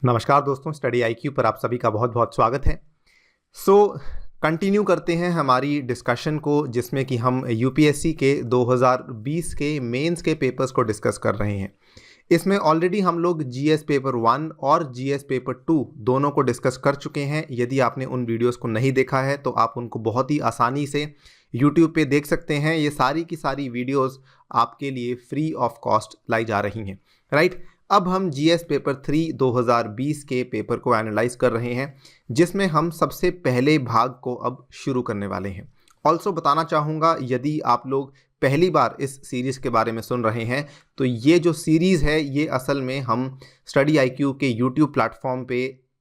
नमस्कार दोस्तों, study IQ पर आप सभी का बहुत बहुत स्वागत है। कंटिन्यू करते हैं हमारी डिस्कशन को, जिसमें कि हम यूपीएससी के 2020 के मेंस के पेपर्स को डिस्कस कर रहे हैं। इसमें ऑलरेडी हम लोग जीएस पेपर 1 और जीएस पेपर 2 दोनों को डिस्कस कर चुके हैं। यदि आपने उन वीडियोस को नहीं देखा है तो आप उनको बहुत ही आसानी से यूट्यूब पे देख सकते हैं। ये सारी की सारी वीडियोस आपके लिए फ्री ऑफ कॉस्ट लाई जा रही हैं, राइट। अब हम जीएस पेपर 3 2020 के पेपर को एनालाइज कर रहे हैं, जिसमें हम सबसे पहले भाग को अब शुरू करने वाले हैं। ऑल्सो बताना चाहूँगा, यदि आप लोग पहली बार इस सीरीज़ के बारे में सुन रहे हैं तो ये जो सीरीज़ है ये असल में हम स्टडी आईक्यू के यूट्यूब प्लेटफॉर्म पे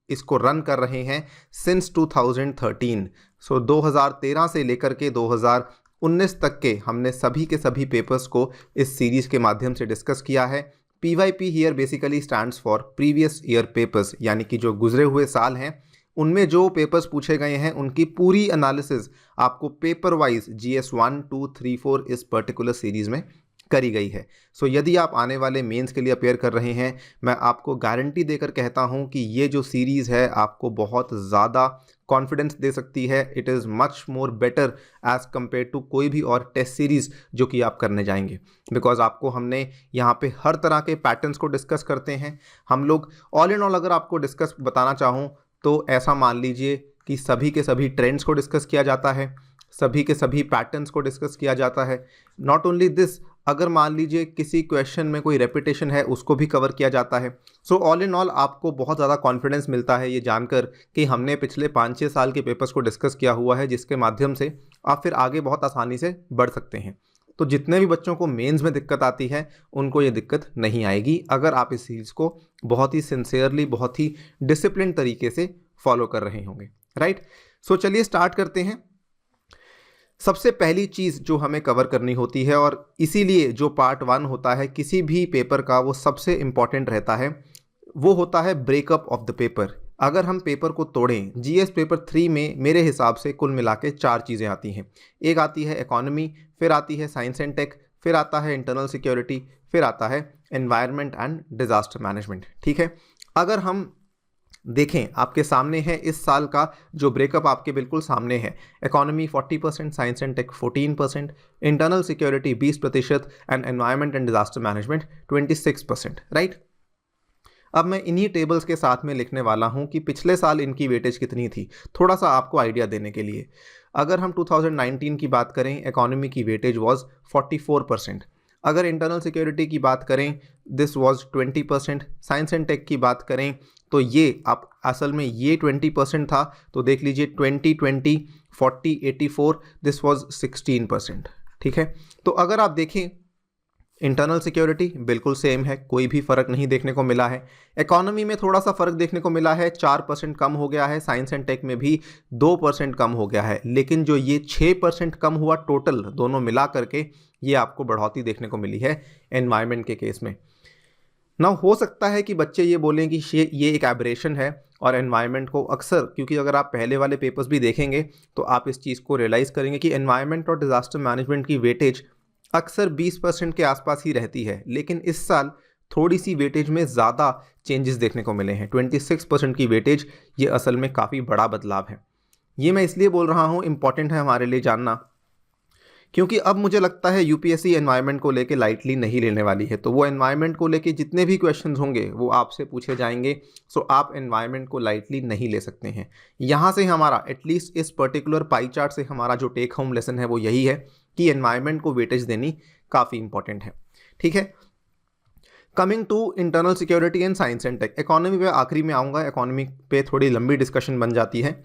इसको रन कर रहे हैं सिंस 2013। 2013 से लेकर के 2019 तक के हमने सभी के सभी पेपर्स को इस सीरीज़ के माध्यम से डिस्कस किया है। PYP here basically stands for previous year papers, यानी कि जो गुजरे हुए साल हैं उनमें जो पेपर्स पूछे गए हैं उनकी पूरी एनालिसिस आपको पेपर वाइज GS 1, 2, 3, 4 इस पर्टिकुलर सीरीज़ में करी गई है। यदि आप आने वाले मेंस के लिए अपेयर कर रहे हैं, मैं आपको गारंटी देकर कहता हूं कि ये जो सीरीज़ है आपको बहुत ज़्यादा कॉन्फिडेंस दे सकती है। It is much more better as compare to कोई भी और टेस्ट सीरीज़ जो कि आप करने जाएंगे, बिकॉज आपको हमने यहाँ पे हर तरह के पैटर्न्स को डिस्कस करते हैं हम लोग। ऑल इन ऑल अगर आपको डिस्कस बताना चाहूँ तो ऐसा मान लीजिए कि सभी के सभी ट्रेंड्स को डिस्कस किया जाता है, सभी के सभी पैटर्न्स को डिस्कस किया जाता है। नॉट ओनली दिस, अगर मान लीजिए किसी क्वेश्चन में कोई रेपिटेशन है उसको भी कवर किया जाता है। ऑल इन ऑल आपको बहुत ज़्यादा कॉन्फिडेंस मिलता है ये जानकर कि हमने पिछले 5-6 साल के पेपर्स को डिस्कस किया हुआ है, जिसके माध्यम से आप फिर आगे बहुत आसानी से बढ़ सकते हैं। तो जितने भी बच्चों को मेंस में दिक्कत आती है उनको ये दिक्कत नहीं आएगी अगर आप इस सीरीज़ को बहुत ही सिंसियरली, बहुत ही डिसिप्लिन तरीके से फॉलो कर रहे होंगे, राइट। चलिए स्टार्ट करते हैं। सबसे पहली चीज़ जो हमें कवर करनी होती है, और इसीलिए जो पार्ट 1 होता है किसी भी पेपर का वो सबसे इम्पॉर्टेंट रहता है, वो होता है ब्रेकअप ऑफ द पेपर। अगर हम पेपर को तोड़ें, जीएस पेपर 3 में मेरे हिसाब से कुल मिला के 4 चीज़ें आती हैं। एक आती है इकोनॉमी, फिर आती है साइंस एंड टेक, फिर आता है इंटरनल सिक्योरिटी, फिर आता है एनवायरनमेंट एंड डिजास्टर मैनेजमेंट, ठीक है। अगर हम देखें, आपके सामने है इस साल का जो ब्रेकअप आपके बिल्कुल सामने है। Economy 40%, science and tech 14%, internal security 20% and environment and disaster management 26%, right. अब मैं इन्हीं टेबल्स के साथ में लिखने वाला हूं कि पिछले साल इनकी वेटेज कितनी थी, थोड़ा सा आपको आइडिया देने के लिए। अगर हम 2019 की बात करें, इकोनॉमी की वेटेज वॉज 44%। अगर इंटरनल सिक्योरिटी की बात करें, this was 20%। Science and tech की बात करें तो ये आप असल में ये 20% था, तो देख लीजिए 20, 40, 84, दिस वॉज 16%, ठीक है। तो अगर आप देखें, इंटरनल सिक्योरिटी बिल्कुल सेम है, कोई भी फ़र्क नहीं देखने को मिला है। इकोनॉमी में थोड़ा सा फ़र्क देखने को मिला है, 4% कम हो गया है। साइंस एंड टेक में भी 2% कम हो गया है, लेकिन जो ये 6% कम हुआ टोटल दोनों मिला करके, ये आपको बढ़ोतरी देखने को मिली है एनवायरनमेंट के केस में। ना हो सकता है कि बच्चे ये बोलें कि ये एक एब्रेशन है, और एनवायरनमेंट को अक्सर, क्योंकि अगर आप पहले वाले पेपर्स भी देखेंगे तो आप इस चीज़ को रियलाइज़ करेंगे कि एनवायरनमेंट और डिजास्टर मैनेजमेंट की वेटेज अक्सर 20% के आसपास ही रहती है, लेकिन इस साल थोड़ी सी वेटेज में ज़्यादा चेंजेस देखने को मिले हैं। 26% की वेटेज, ये असल में काफ़ी बड़ा बदलाव है। ये मैं इसलिए बोल रहा हूँ, इम्पॉर्टेंट है हमारे लिए जानना, क्योंकि अब मुझे लगता है यूपीएससी एनवायरनमेंट को लेके लाइटली नहीं लेने वाली है। तो वो एनवायरनमेंट को लेके जितने भी क्वेश्चंस होंगे वो आपसे पूछे जाएंगे। आप एनवायरनमेंट को लाइटली नहीं ले सकते हैं। यहाँ से हमारा एटलीस्ट इस पर्टिकुलर पाई चार्ट से हमारा जो टेक होम लेसन है वो यही है कि एनवायरनमेंट को वेटेज देनी काफ़ी इंपॉर्टेंट है, ठीक है। Coming to internal security and science and tech, economy पे आखिरी में आऊँगा, इकोनॉमी पे थोड़ी लंबी डिस्कशन बन जाती है।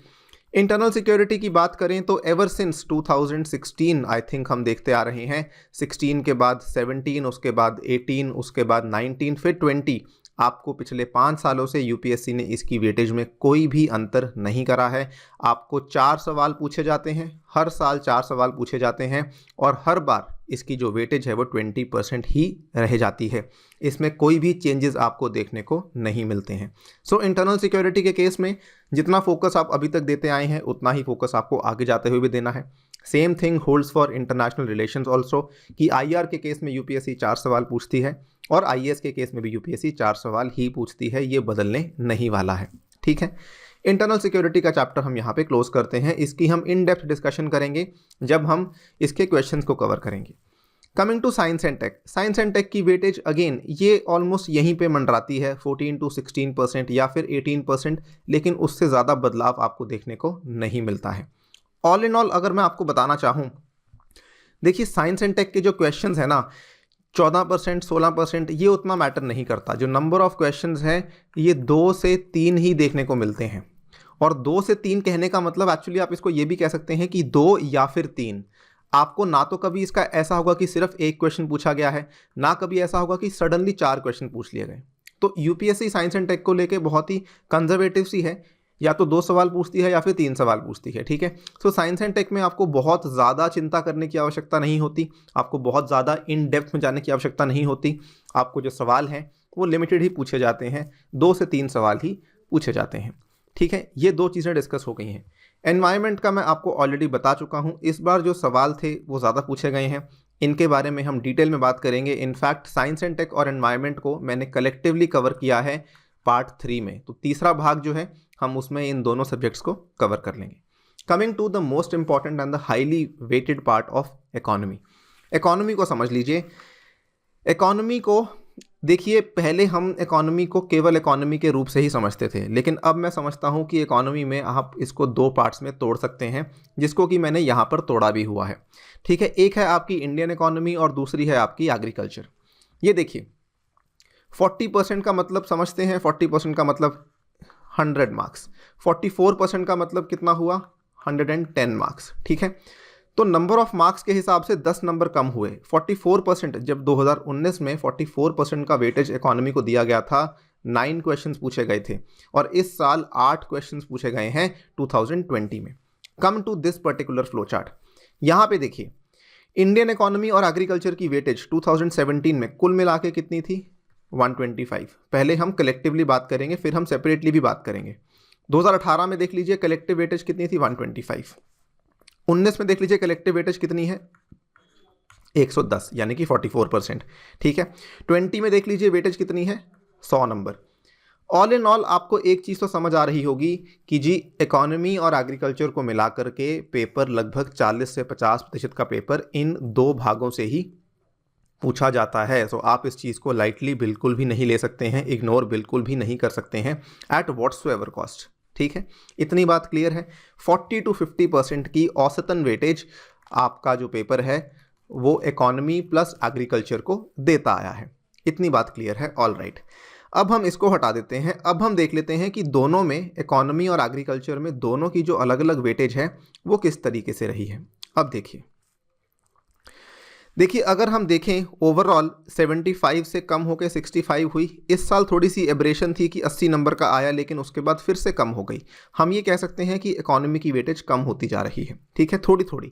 इंटरनल सिक्योरिटी की बात करें तो एवर सिंस 2016 आई थिंक हम देखते आ रहे हैं। 16 के बाद 17, उसके बाद 18, उसके बाद 19, फिर 20। आपको पिछले 5 सालों से यूपीएससी ने इसकी वेटेज में कोई भी अंतर नहीं करा है। आपको 4 सवाल पूछे जाते हैं, हर साल 4 सवाल पूछे जाते हैं, और हर बार इसकी जो वेटेज है वो 20% ही रह जाती है। इसमें कोई भी चेंजेस आपको देखने को नहीं मिलते हैं। इंटरनल सिक्योरिटी के केस में जितना फोकस आप अभी तक देते आए हैं उतना ही फोकस आपको आगे जाते हुए भी देना है। Same thing holds for international relations also, कि आईआर के केस में यूपीएससी 4 सवाल पूछती है और आईएएस के केस में भी यूपीएससी 4 सवाल ही पूछती है, ये बदलने नहीं वाला है। ठीक है, इंटरनल सिक्योरिटी का चैप्टर हम यहाँ पे क्लोज करते हैं। इसकी हम इन डेप्थ डिस्कशन करेंगे जब हम इसके क्वेश्चंस को कवर करेंगे। Coming to science and tech, science and tech की वेटेज अगेन ये ऑलमोस्ट यहीं पे मंडराती है 14 to 16% या फिर 18%, लेकिन उससे ज़्यादा बदलाव आपको देखने को नहीं मिलता है। ऑल इन ऑल अगर मैं आपको बताना चाहूँ, देखिए साइंस एंड टेक के जो क्वेश्चंस है ना 14% 16% ये उतना मैटर नहीं करता। जो नंबर ऑफ क्वेश्चंस हैं ये 2 से 3 ही देखने को मिलते हैं। और 2 से 3 कहने का मतलब एक्चुअली आप इसको ये भी कह सकते हैं कि 2 या फिर 3। आपको ना तो कभी इसका ऐसा होगा कि सिर्फ एक क्वेश्चन पूछा गया है, ना कभी ऐसा होगा कि सडनली 4 क्वेश्चन पूछ लिए गए। तो यूपीएससी साइंस एंड टेक को लेके बहुत ही कंजर्वेटिव सी है, या तो 2 सवाल पूछती है या फिर 3 सवाल पूछती है। ठीक है, सो साइंस एंड टेक में आपको बहुत ज़्यादा चिंता करने की आवश्यकता नहीं होती, आपको बहुत ज़्यादा इन डेप्थ में जाने की आवश्यकता नहीं होती। आपको जो सवाल हैं वो लिमिटेड ही पूछे जाते हैं, 2 से 3 सवाल ही पूछे जाते हैं। ठीक है, ये 2 चीज़ें डिस्कस हो गई हैं। एनवायरनमेंट का मैं आपको ऑलरेडी बता चुका हूँ, इस बार जो सवाल थे वो ज़्यादा पूछे गए हैं, इनके बारे में हम डिटेल में बात करेंगे। इनफैक्ट साइंस एंड टेक और एनवायरनमेंट को मैंने कलेक्टिवली कवर किया है पार्ट 3 में, तो तीसरा भाग जो है हम उसमें इन दोनों सब्जेक्ट्स को कवर कर लेंगे। Coming to the most important and the highly weighted part of economy. Economy को समझ लीजिए। इकोनॉमी को देखिए, पहले हम इकोनॉमी को केवल इकोनॉमी के रूप से ही समझते थे, लेकिन अब मैं समझता हूँ कि इकोनॉमी में आप इसको 2 पार्ट्स में तोड़ सकते हैं, जिसको कि मैंने यहाँ पर तोड़ा भी हुआ है। ठीक है, एक है आपकी इंडियन इकोनॉमी और दूसरी है आपकी एग्रीकल्चर। ये देखिए 40% का मतलब समझते हैं, 40% का मतलब 100 मार्क्स, 44% का मतलब कितना हुआ 110 मार्क्स। ठीक है, तो नंबर ऑफ मार्क्स के हिसाब से 10 नंबर कम हुए। 44% जब 2019 में 44% का वेटेज इकोनॉमी को दिया गया था, 9 क्वेश्चंस पूछे गए थे, और इस साल 8 क्वेश्चंस पूछे गए हैं 2020 में। Come to this particular flow chart, यहाँ पे देखिए इंडियन इकोनॉमी और एग्रीकल्चर की वेटेज 2017 में कुल मिला के कितनी थी 125। पहले हम कलेक्टिवली बात करेंगे, फिर हम सेपरेटली भी बात करेंगे। 2018 में देख लीजिए कलेक्टिव वेटेज कितनी थी 125। 19 में देख लीजिए कलेक्टिव वेटेज कितनी है 110, यानी कि 44%। ठीक है, 20 में देख लीजिए वेटेज कितनी है 100 नंबर। ऑल इन ऑल आपको एक चीज़ तो समझ आ रही होगी कि जी इकोनॉमी और एग्रीकल्चर को मिलाकर के पेपर लगभग 40 से 50% का पेपर इन 2 भागों से ही पूछा जाता है। सो आप इस चीज़ को लाइटली बिल्कुल भी नहीं ले सकते हैं, इग्नोर बिल्कुल भी नहीं कर सकते हैं एट व्हाट्सोएवर कॉस्ट। ठीक है, इतनी बात क्लियर है। 40 to 50% की औसतन वेटेज आपका जो पेपर है वो इकोनॉमी प्लस एग्रीकल्चर को देता आया है, इतनी बात क्लियर है। ऑल राइट, अब हम इसको हटा देते हैं। अब हम देख लेते हैं कि दोनों में, इकोनॉमी और एग्रीकल्चर में, दोनों की जो अलग अलग वेटेज है वो किस तरीके से रही है। अब देखिए अगर हम देखें ओवरऑल 75 से कम होकर 65 हुई। इस साल थोड़ी सी एब्रेशन थी कि 80 नंबर का आया, लेकिन उसके बाद फिर से कम हो गई। हम ये कह सकते हैं कि इकोनॉमी की वेटेज कम होती जा रही है। ठीक है, थोड़ी थोड़ी।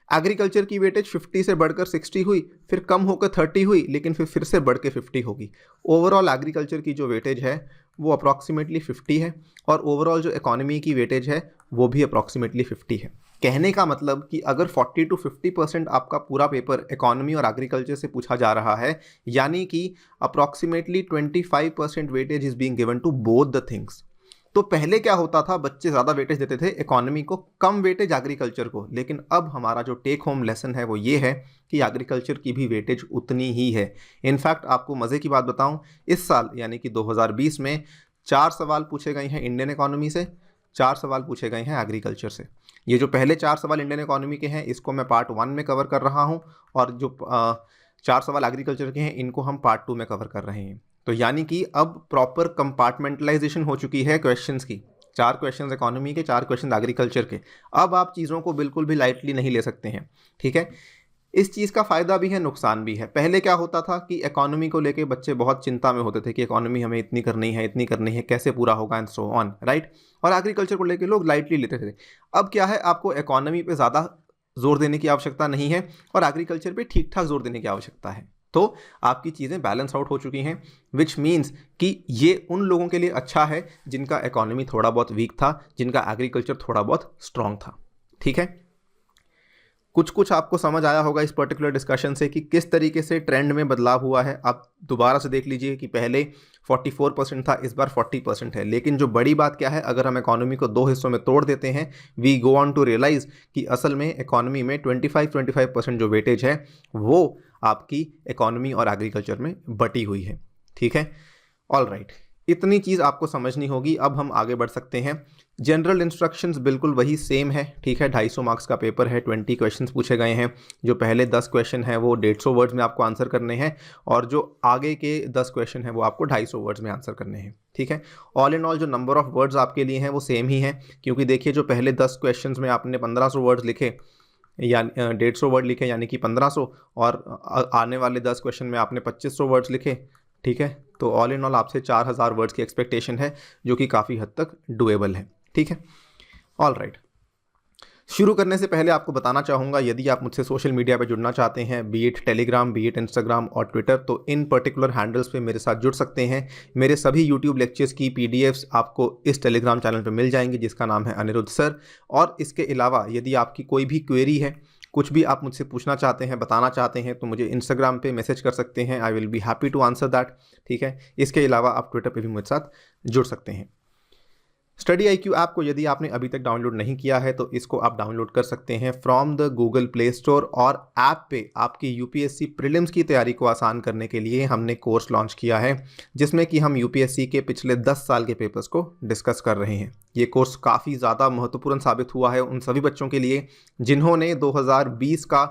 एग्रीकल्चर की वेटेज 50 से बढ़कर 60 हुई, फिर कम होकर 30 हुई, लेकिन फिर से बढ़ के 50 होगी। ओवरऑल एग्रीकल्चर की जो वेटेज है वो अप्रॉक्सीमेटली 50 है, और ओवरऑल जो इकोनॉमी की वेटेज है वो भी अप्रॉक्सीमेटली 50 है। कहने का मतलब कि अगर 40 to 50% आपका पूरा पेपर इकोनॉमी और एग्रीकल्चर से पूछा जा रहा है, यानी कि approximately 25% weightage is being given to both the things. तो पहले क्या होता था, बच्चे ज़्यादा वेटेज देते थे इकोनॉमी को, कम वेटेज एग्रीकल्चर को। लेकिन अब हमारा जो टेक होम लेसन है वो ये है कि एग्रीकल्चर की भी वेटेज उतनी ही है। इनफैक्ट आपको मज़े की बात बताऊं, इस साल यानी कि 2020 में 4 सवाल पूछे गए हैं इंडियन इकोनॉमी से, 4 सवाल पूछे गए हैं एग्रीकल्चर से। ये जो पहले 4 सवाल इंडियन इकोनॉमी के हैं इसको मैं पार्ट 1 में कवर कर रहा हूँ, और जो 4 सवाल एग्रीकल्चर के हैं इनको हम पार्ट 2 में कवर कर रहे हैं। तो यानी कि अब प्रॉपर कंपार्टमेंटलाइजेशन हो चुकी है क्वेश्चंस की। 4 क्वेश्चंस इकोनॉमी के, 4 क्वेश्चन एग्रीकल्चर के। अब आप चीज़ों को बिल्कुल भी लाइटली नहीं ले सकते हैं। ठीक है, इस चीज़ का फ़ायदा भी है, नुकसान भी है। पहले क्या होता था कि इकोनॉमी को लेके बच्चे बहुत चिंता में होते थे कि इकोनॉमी हमें इतनी करनी है, कैसे पूरा होगा, एंड सो ऑन, राइट। और एग्रीकल्चर को लेके लोग लाइटली लेते थे। अब क्या है, आपको इकोनॉमी पे ज़्यादा जोर देने की आवश्यकता नहीं है और एग्रीकल्चर पे ठीक ठाक जोर देने की आवश्यकता है। तो आपकी चीज़ें बैलेंस आउट हो चुकी हैं, विच मीन्स कि ये उन लोगों के लिए अच्छा है जिनका इकोनॉमी थोड़ा बहुत वीक था, जिनका एग्रीकल्चर थोड़ा बहुत स्ट्रॉन्ग था। ठीक है, कुछ कुछ आपको समझ आया होगा इस पर्टिकुलर डिस्कशन से कि किस तरीके से ट्रेंड में बदलाव हुआ है। आप दोबारा से देख लीजिए कि पहले 44% था, इस बार 40% है। लेकिन जो बड़ी बात क्या है, अगर हम इकोनॉमी को दो हिस्सों में तोड़ देते हैं, we go on to realise कि असल में इकोनॉमी में 25% जो वेटेज है वो आपकी इकोनॉमी और एग्रीकल्चर में बटी हुई है। ठीक है, ऑल राइट, इतनी चीज़ आपको समझनी होगी। अब हम आगे बढ़ सकते हैं। जनरल इंस्ट्रक्शंस बिल्कुल वही सेम है। ठीक है, 250 मार्क्स का पेपर है, 20 क्वेश्चंस पूछे गए हैं। जो पहले 10 क्वेश्चन हैं वो 150 वर्ड्स में आपको आंसर करने हैं, और जो आगे के 10 क्वेश्चन हैं वो आपको 250 वर्ड्स में आंसर करने हैं। ठीक है, ऑल इन ऑल जो नंबर ऑफ वर्ड्स आपके लिए हैं वो सेम ही है, क्योंकि देखिए जो पहले 10 क्वेश्चन में आपने 1500 वर्ड्स लिखे या 150 वर्ड लिखे यानी कि 1500, और आने वाले 10 क्वेश्चन में आपने 2500 वर्ड्स लिखे। ठीक है, तो ऑल इन ऑल आपसे 4000 वर्ड्स की एक्सपेक्टेशन है, जो कि काफ़ी हद तक डुएबल है। ठीक है, ऑल राइट। शुरू करने से पहले आपको बताना चाहूँगा, यदि आप मुझसे सोशल मीडिया पर जुड़ना चाहते हैं, B it Telegram, B it Instagram और ट्विटर, तो इन पर्टिकुलर हैंडल्स पे मेरे साथ जुड़ सकते हैं। मेरे सभी यूट्यूब लेक्चर्स की PDFs आपको इस टेलीग्राम चैनल पे मिल जाएंगी, जिसका नाम है अनिरुद्ध सर। और इसके अलावा यदि आपकी कोई भी क्वेरी है, कुछ भी आप मुझसे पूछना चाहते हैं, बताना चाहते हैं, तो मुझे इंस्टाग्राम पे मैसेज कर सकते हैं। I will be happy to answer that. ठीक है, इसके अलावा आप ट्विटर पे भी मुझे साथ जुड़ सकते हैं। स्टडी IQ ऐप को यदि आपने अभी तक डाउनलोड नहीं किया है तो इसको आप डाउनलोड कर सकते हैं from the Google play store. और ऐप पे आपकी UPSC प्रीलिम्स की तैयारी को आसान करने के लिए हमने कोर्स लॉन्च किया है, जिसमें कि हम UPSC के पिछले 10 साल के पेपर्स को डिस्कस कर रहे हैं। ये कोर्स काफ़ी ज़्यादा महत्वपूर्ण साबित हुआ है उन सभी बच्चों के लिए जिन्होंने 2020 का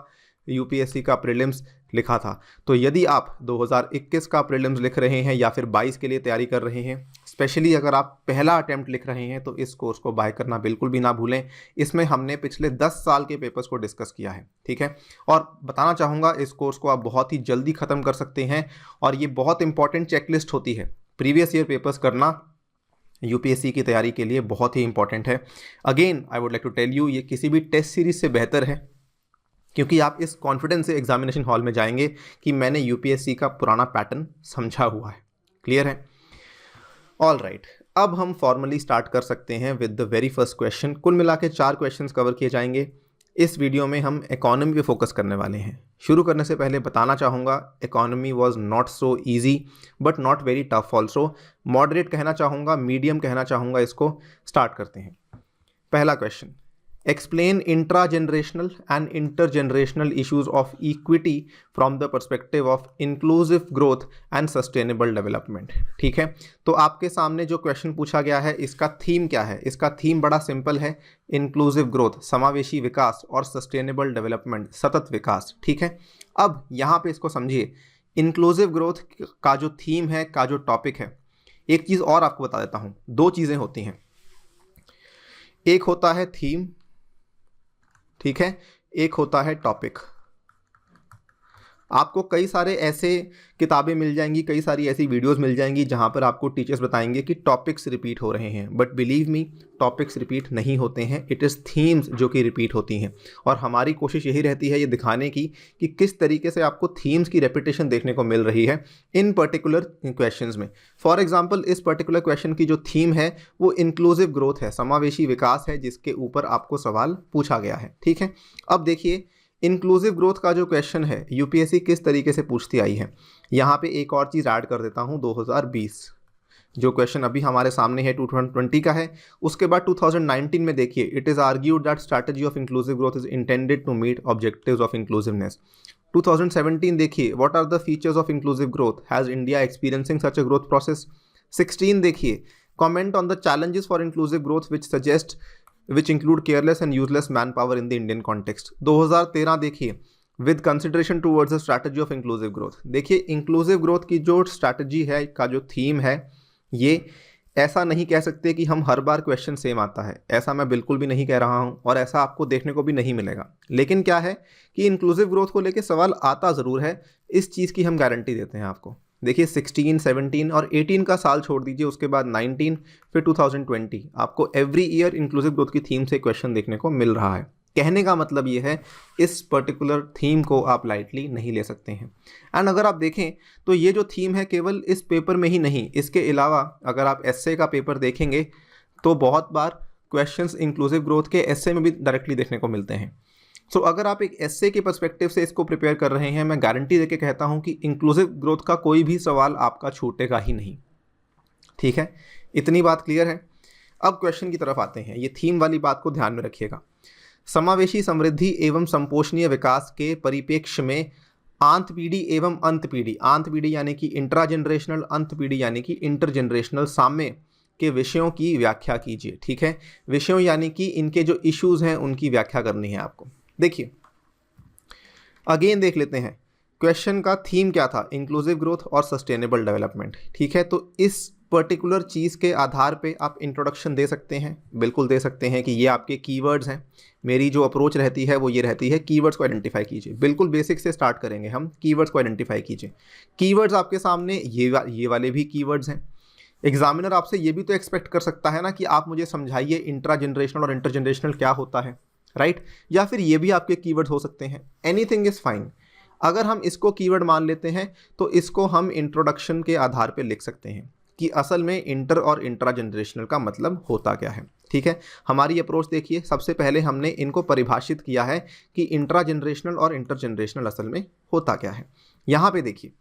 UPSC का प्रीलिम्स लिखा था। तो यदि आप 2021 का प्रीलिम्स लिख रहे हैं या फिर 22 के लिए तैयारी कर रहे हैं, स्पेशली अगर आप पहला अटेम्प्ट लिख रहे हैं, तो इस कोर्स को बाय करना बिल्कुल भी ना भूलें। इसमें हमने पिछले 10 साल के पेपर्स को डिस्कस किया है। ठीक है, और बताना चाहूँगा इस कोर्स को आप बहुत ही जल्दी ख़त्म कर सकते हैं, और ये बहुत इंपॉर्टेंट चेकलिस्ट होती है। प्रीवियस ईयर पेपर्स करना UPSC की तैयारी के लिए बहुत ही इंपॉर्टेंट है। Again I would like to tell you, ये किसी भी टेस्ट सीरीज से बेहतर है, क्योंकि आप इस कॉन्फिडेंस से एग्जामिनेशन हॉल में जाएंगे कि मैंने UPSC का पुराना पैटर्न समझा हुआ है। क्लियर है? ऑल राइट, अब हम फॉर्मली स्टार्ट कर सकते हैं with the very first question. कुल मिला के 4 क्वेश्चंस कवर किए जाएंगे। इस वीडियो में हम इकोनॉमी पे फोकस करने वाले हैं। शुरू करने से पहले बताना चाहूँगा, economy was not so easy but not very tough also. Moderate कहना चाहूँगा, मीडियम कहना चाहूँगा इसको। स्टार्ट करते हैं। पहला question, explain intra-generational and intergenerational issues of equity from the perspective of inclusive growth and sustainable development। ठीक है, तो आपके सामने जो क्वेश्चन पूछा गया है, इसका थीम क्या है? इसका थीम बड़ा सिंपल है, इंक्लूसिव ग्रोथ, समावेशी विकास, और सस्टेनेबल डेवलपमेंट, सतत विकास। ठीक है, अब यहाँ पे इसको समझिए। इंक्लूसिव ग्रोथ का जो थीम है, का जो टॉपिक है, एक चीज़ और आपको बता देता हूँ। 2 चीज़ें होती हैं, एक होता है थीम, ठीक है, एक होता है टॉपिक। आपको कई सारे ऐसे किताबें मिल जाएंगी, कई सारी ऐसी वीडियोस मिल जाएंगी जहां पर आपको टीचर्स बताएंगे कि टॉपिक्स रिपीट हो रहे हैं, but believe me, topics repeat नहीं होते हैं। इट इज़ थीम्स जो कि रिपीट होती हैं, और हमारी कोशिश यही रहती है ये दिखाने की कि किस तरीके से आपको थीम्स की रेपिटेशन देखने को मिल रही है इन पर्टिकुलर क्वेश्चंस में। फॉर एग्जाम्पल, इस पर्टिकुलर क्वेश्चन की जो थीम है वो इंक्लूसिव ग्रोथ है, समावेशी विकास है, जिसके ऊपर आपको सवाल पूछा गया है। ठीक है, अब देखिए इंक्लूसिव ग्रोथ का जो क्वेश्चन है UPSC किस तरीके से पूछती आई है। यहाँ पे एक और चीज़ ऐड कर देता हूँ, 2020 जो क्वेश्चन अभी हमारे सामने है 2020 का है। उसके बाद 2019 में देखिए, it is argued that strategy of inclusive growth is intended to meet objectives of inclusiveness. 2017 देखिए, what are the features of inclusive growth, has India experiencing such a growth process. 16 देखिए, comment on the challenges for inclusive growth which include careless and useless manpower in the Indian context। 2013 देखिए, with consideration towards the strategy of inclusive growth। देखिए inclusive growth की जो strategy है, का जो theme है, ये ऐसा नहीं कह सकते कि हम हर बार क्वेश्चन सेम आता है, ऐसा मैं बिल्कुल भी नहीं कह रहा हूँ, और ऐसा आपको देखने को भी नहीं मिलेगा। लेकिन क्या है कि इंक्लूसिव ग्रोथ को लेकर सवाल आता ज़रूर है, इस चीज़ की हम गारंटी देते हैं आपको। देखिए 16, 17 और 18 का साल छोड़ दीजिए, उसके बाद 19, फिर 2020, आपको एवरी ईयर इंक्लूसिव ग्रोथ की थीम से क्वेश्चन देखने को मिल रहा है। कहने का मतलब ये है, इस पर्टिकुलर थीम को आप लाइटली नहीं ले सकते हैं। एंड अगर आप देखें तो ये जो थीम है केवल इस पेपर में ही नहीं, इसके अलावा अगर आप एस्से का पेपर देखेंगे तो बहुत बार क्वेश्चंस इंक्लूसिव ग्रोथ के एस्से में भी डायरेक्टली देखने को मिलते हैं। सो अगर आप एक एसए के पर्सपेक्टिव से इसको प्रिपेयर कर रहे हैं, मैं गारंटी देके कहता हूं कि इंक्लूसिव ग्रोथ का कोई भी सवाल आपका छूटेगा ही नहीं। ठीक है, इतनी बात क्लियर है। अब क्वेश्चन की तरफ आते हैं। ये थीम वाली बात को ध्यान में रखिएगा। समावेशी समृद्धि एवं संपोषणीय विकास के परिप्रेक्ष्य में आंत पीढ़ी एवं अंत पीढ़ी, आंत पीढ़ी यानी कि इंट्रा जनरेशनल, अंत पीढ़ी यानी कि इंटर जनरेशनल साम्य के विषयों की व्याख्या कीजिए। ठीक है, विषयों यानी कि इनके जो इश्यूज हैं उनकी व्याख्या करनी है आपको। देखिए अगेन देख लेते हैं क्वेश्चन का थीम क्या था, इंक्लूसिव ग्रोथ और सस्टेनेबल डेवलपमेंट। ठीक है, तो इस पर्टिकुलर चीज़ के आधार पे आप इंट्रोडक्शन दे सकते हैं, बिल्कुल दे सकते हैं कि ये आपके कीवर्ड्स हैं। मेरी जो अप्रोच रहती है वो ये रहती है, कीवर्ड्स को आइडेंटिफाई कीजिए। बिल्कुल बेसिक से स्टार्ट करेंगे हम, कीवर्ड्स को आइडेंटिफाई कीजिए। कीवर्ड्स आपके सामने ये वाले भी कीवर्ड्स हैं। एग्जामिनर आपसे ये भी तो एक्सपेक्ट कर सकता है ना कि आप मुझे समझाइए इंट्रा जनरेशनल और इंटर जनरेशनल क्या होता है, राइट? या फिर ये भी आपके कीवर्ड्स हो सकते हैं, एनीथिंग इज़ फाइन। अगर हम इसको कीवर्ड मान लेते हैं तो इसको हम इंट्रोडक्शन के आधार पे लिख सकते हैं कि असल में इंटर और इंट्रा जनरेशनल का मतलब होता क्या है। ठीक है, हमारी अप्रोच देखिए, सबसे पहले हमने इनको परिभाषित किया है कि इंट्रा जनरेशनल और इंटर जनरेशनल असल में होता क्या है। यहाँ पे देखिए,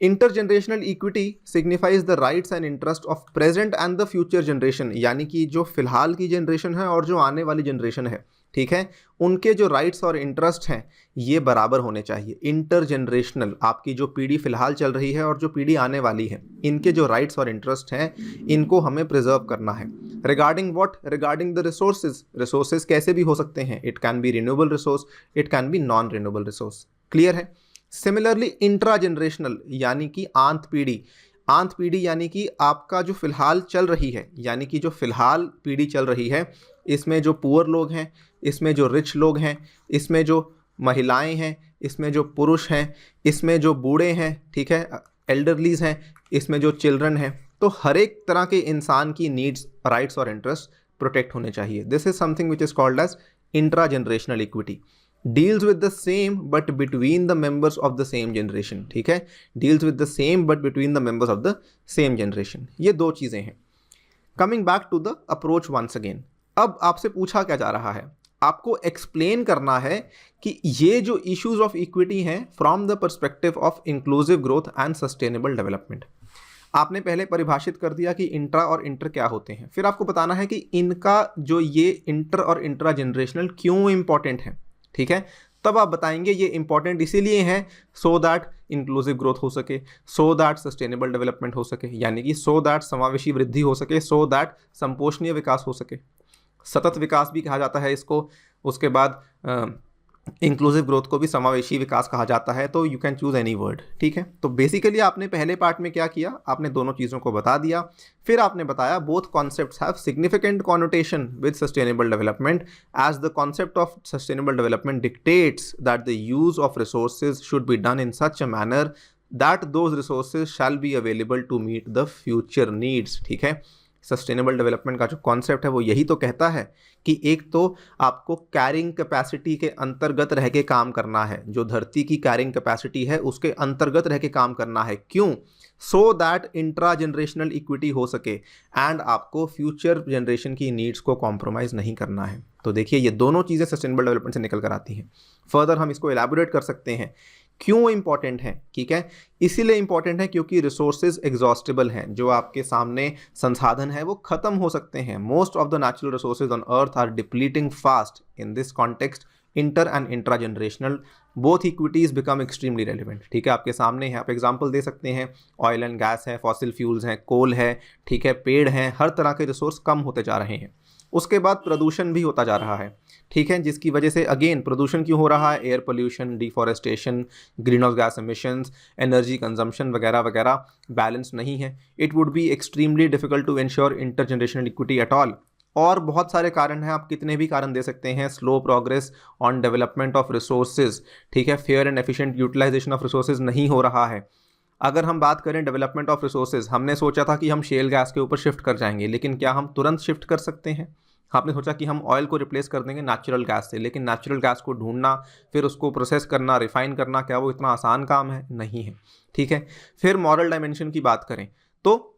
intergenerational equity signifies the rights and interest of present and the future generation, यानी कि जो फिलहाल की जनरेशन है और जो आने वाली जनरेशन है, ठीक है, उनके जो राइट्स और इंटरेस्ट हैं ये बराबर होने चाहिए। इंटरजेनरेशनल, आपकी जो पीढ़ी फिलहाल चल रही है और जो पीढ़ी आने वाली है, इनके जो राइट्स और इंटरेस्ट हैं इनको हमें प्रिजर्व करना है। Regarding what? Regarding the resources. Resources कैसे भी हो सकते हैं, it can be renewable resource, it can be non renewable resource. Clear है? सिमिलरली इंट्रा जनरेशनल यानी कि आंत पीढ़ी, आंत पीढ़ी यानी कि आपका जो फिलहाल चल रही है, यानी कि जो फिलहाल पीढ़ी चल रही है, इसमें जो पुअर लोग हैं, इसमें जो रिच लोग हैं, इसमें जो महिलाएं हैं, इसमें जो पुरुष हैं, इसमें जो बूढ़े हैं, ठीक है, एल्डरलीज हैं, इसमें जो चिल्ड्रन हैं, तो हर एक तरह के इंसान की नीड्स, राइट्स और इंटरेस्ट प्रोटेक्ट होने चाहिए। This is something which is called as intra generational equity. Deals with the same but between the members of the same generation. ठीक है, deals with the same but between the members of the same generation. ये दो चीज़ें हैं। Coming back to the approach once again, अब आपसे पूछा क्या जा रहा है, आपको एक्सप्लेन करना है कि ये जो इश्यूज ऑफ इक्विटी हैं from the perspective of inclusive growth and sustainable development. आपने पहले परिभाषित कर दिया कि इंट्रा और इंटर क्या होते हैं, फिर आपको बताना है कि इनका जो ये इंटर और इंट्रा जनरेशनल क्यों इंपॉर्टेंट है। ठीक है, तब आप बताएंगे ये इंपॉर्टेंट इसीलिए हैं सो दैट इंक्लूसिव ग्रोथ हो सके, सो दैट सस्टेनेबल डेवलपमेंट हो सके, यानी कि सो दैट समावेशी वृद्धि हो सके, सो दैट संपोषणीय विकास हो सके, सतत विकास भी कहा जाता है इसको। उसके बाद इंक्लूसिव ग्रोथ को भी समावेशी विकास कहा जाता है, तो you can choose any word. ठीक है, तो बेसिकली आपने पहले पार्ट में क्या किया, आपने दोनों चीज़ों को बता दिया, फिर आपने बताया both concepts have significant connotation with sustainable development as the concept of sustainable development dictates that the use of resources should be done in such a manner that those resources shall be available to meet the future needs. ठीक है, sustainable development का जो concept है वो यही तो कहता है कि एक तो आपको कैरिंग कैपेसिटी के अंतर्गत रह के काम करना है, जो धरती की कैरिंग कैपेसिटी है उसके अंतर्गत रह के काम करना है। क्यों? So that intra generational equity हो सके एंड आपको फ्यूचर जनरेशन की नीड्स को कॉम्प्रोमाइज़ नहीं करना है। तो देखिए ये दोनों चीज़ें सस्टेनेबल डेवलपमेंट से निकल कर आती हैं। फर्दर हम इसको एलैबोरेट कर सकते हैं क्यों इंपॉर्टेंट है। ठीक है, इसीलिए इंपॉर्टेंट है क्योंकि रिसोर्सेज एग्जॉस्टेबल हैं, जो आपके सामने संसाधन है वो खत्म हो सकते हैं। Most of the natural resources on earth are depleting fast. In this context inter and intra generational both equities become extremely relevant. ठीक है, आपके सामने है, आप एग्जांपल दे सकते हैं, ऑयल एंड गैस है, फॉसिल फ्यूल्स हैं, कोल है, ठीक है, पेड़ हैं, हर तरह के रिसोर्स कम होते जा रहे हैं। उसके बाद प्रदूषण भी होता जा रहा है। ठीक है, जिसकी वजह से अगेन प्रदूषण क्यों हो रहा है, air pollution, deforestation, green house gas emissions, energy consumption वगैरह वगैरह बैलेंस नहीं है। It would be extremely difficult to ensure inter generational equity at all. और बहुत सारे कारण हैं, आप कितने भी कारण दे सकते हैं, slow progress on development of resources. ठीक है, fair and efficient utilisation of resources नहीं हो रहा है। अगर हम बात करें डेवलपमेंट ऑफ रिसोर्सेज, हमने सोचा था कि हम शेल गैस के ऊपर शिफ्ट कर जाएंगे, लेकिन क्या हम तुरंत शिफ्ट कर सकते हैं? आपने सोचा कि हम ऑयल को रिप्लेस कर देंगे नेचुरल गैस से, लेकिन नेचुरल गैस को ढूंढना, फिर उसको प्रोसेस करना, रिफाइन करना, क्या वो इतना आसान काम है? नहीं है। ठीक है, फिर मॉरल डायमेंशन की बात करें तो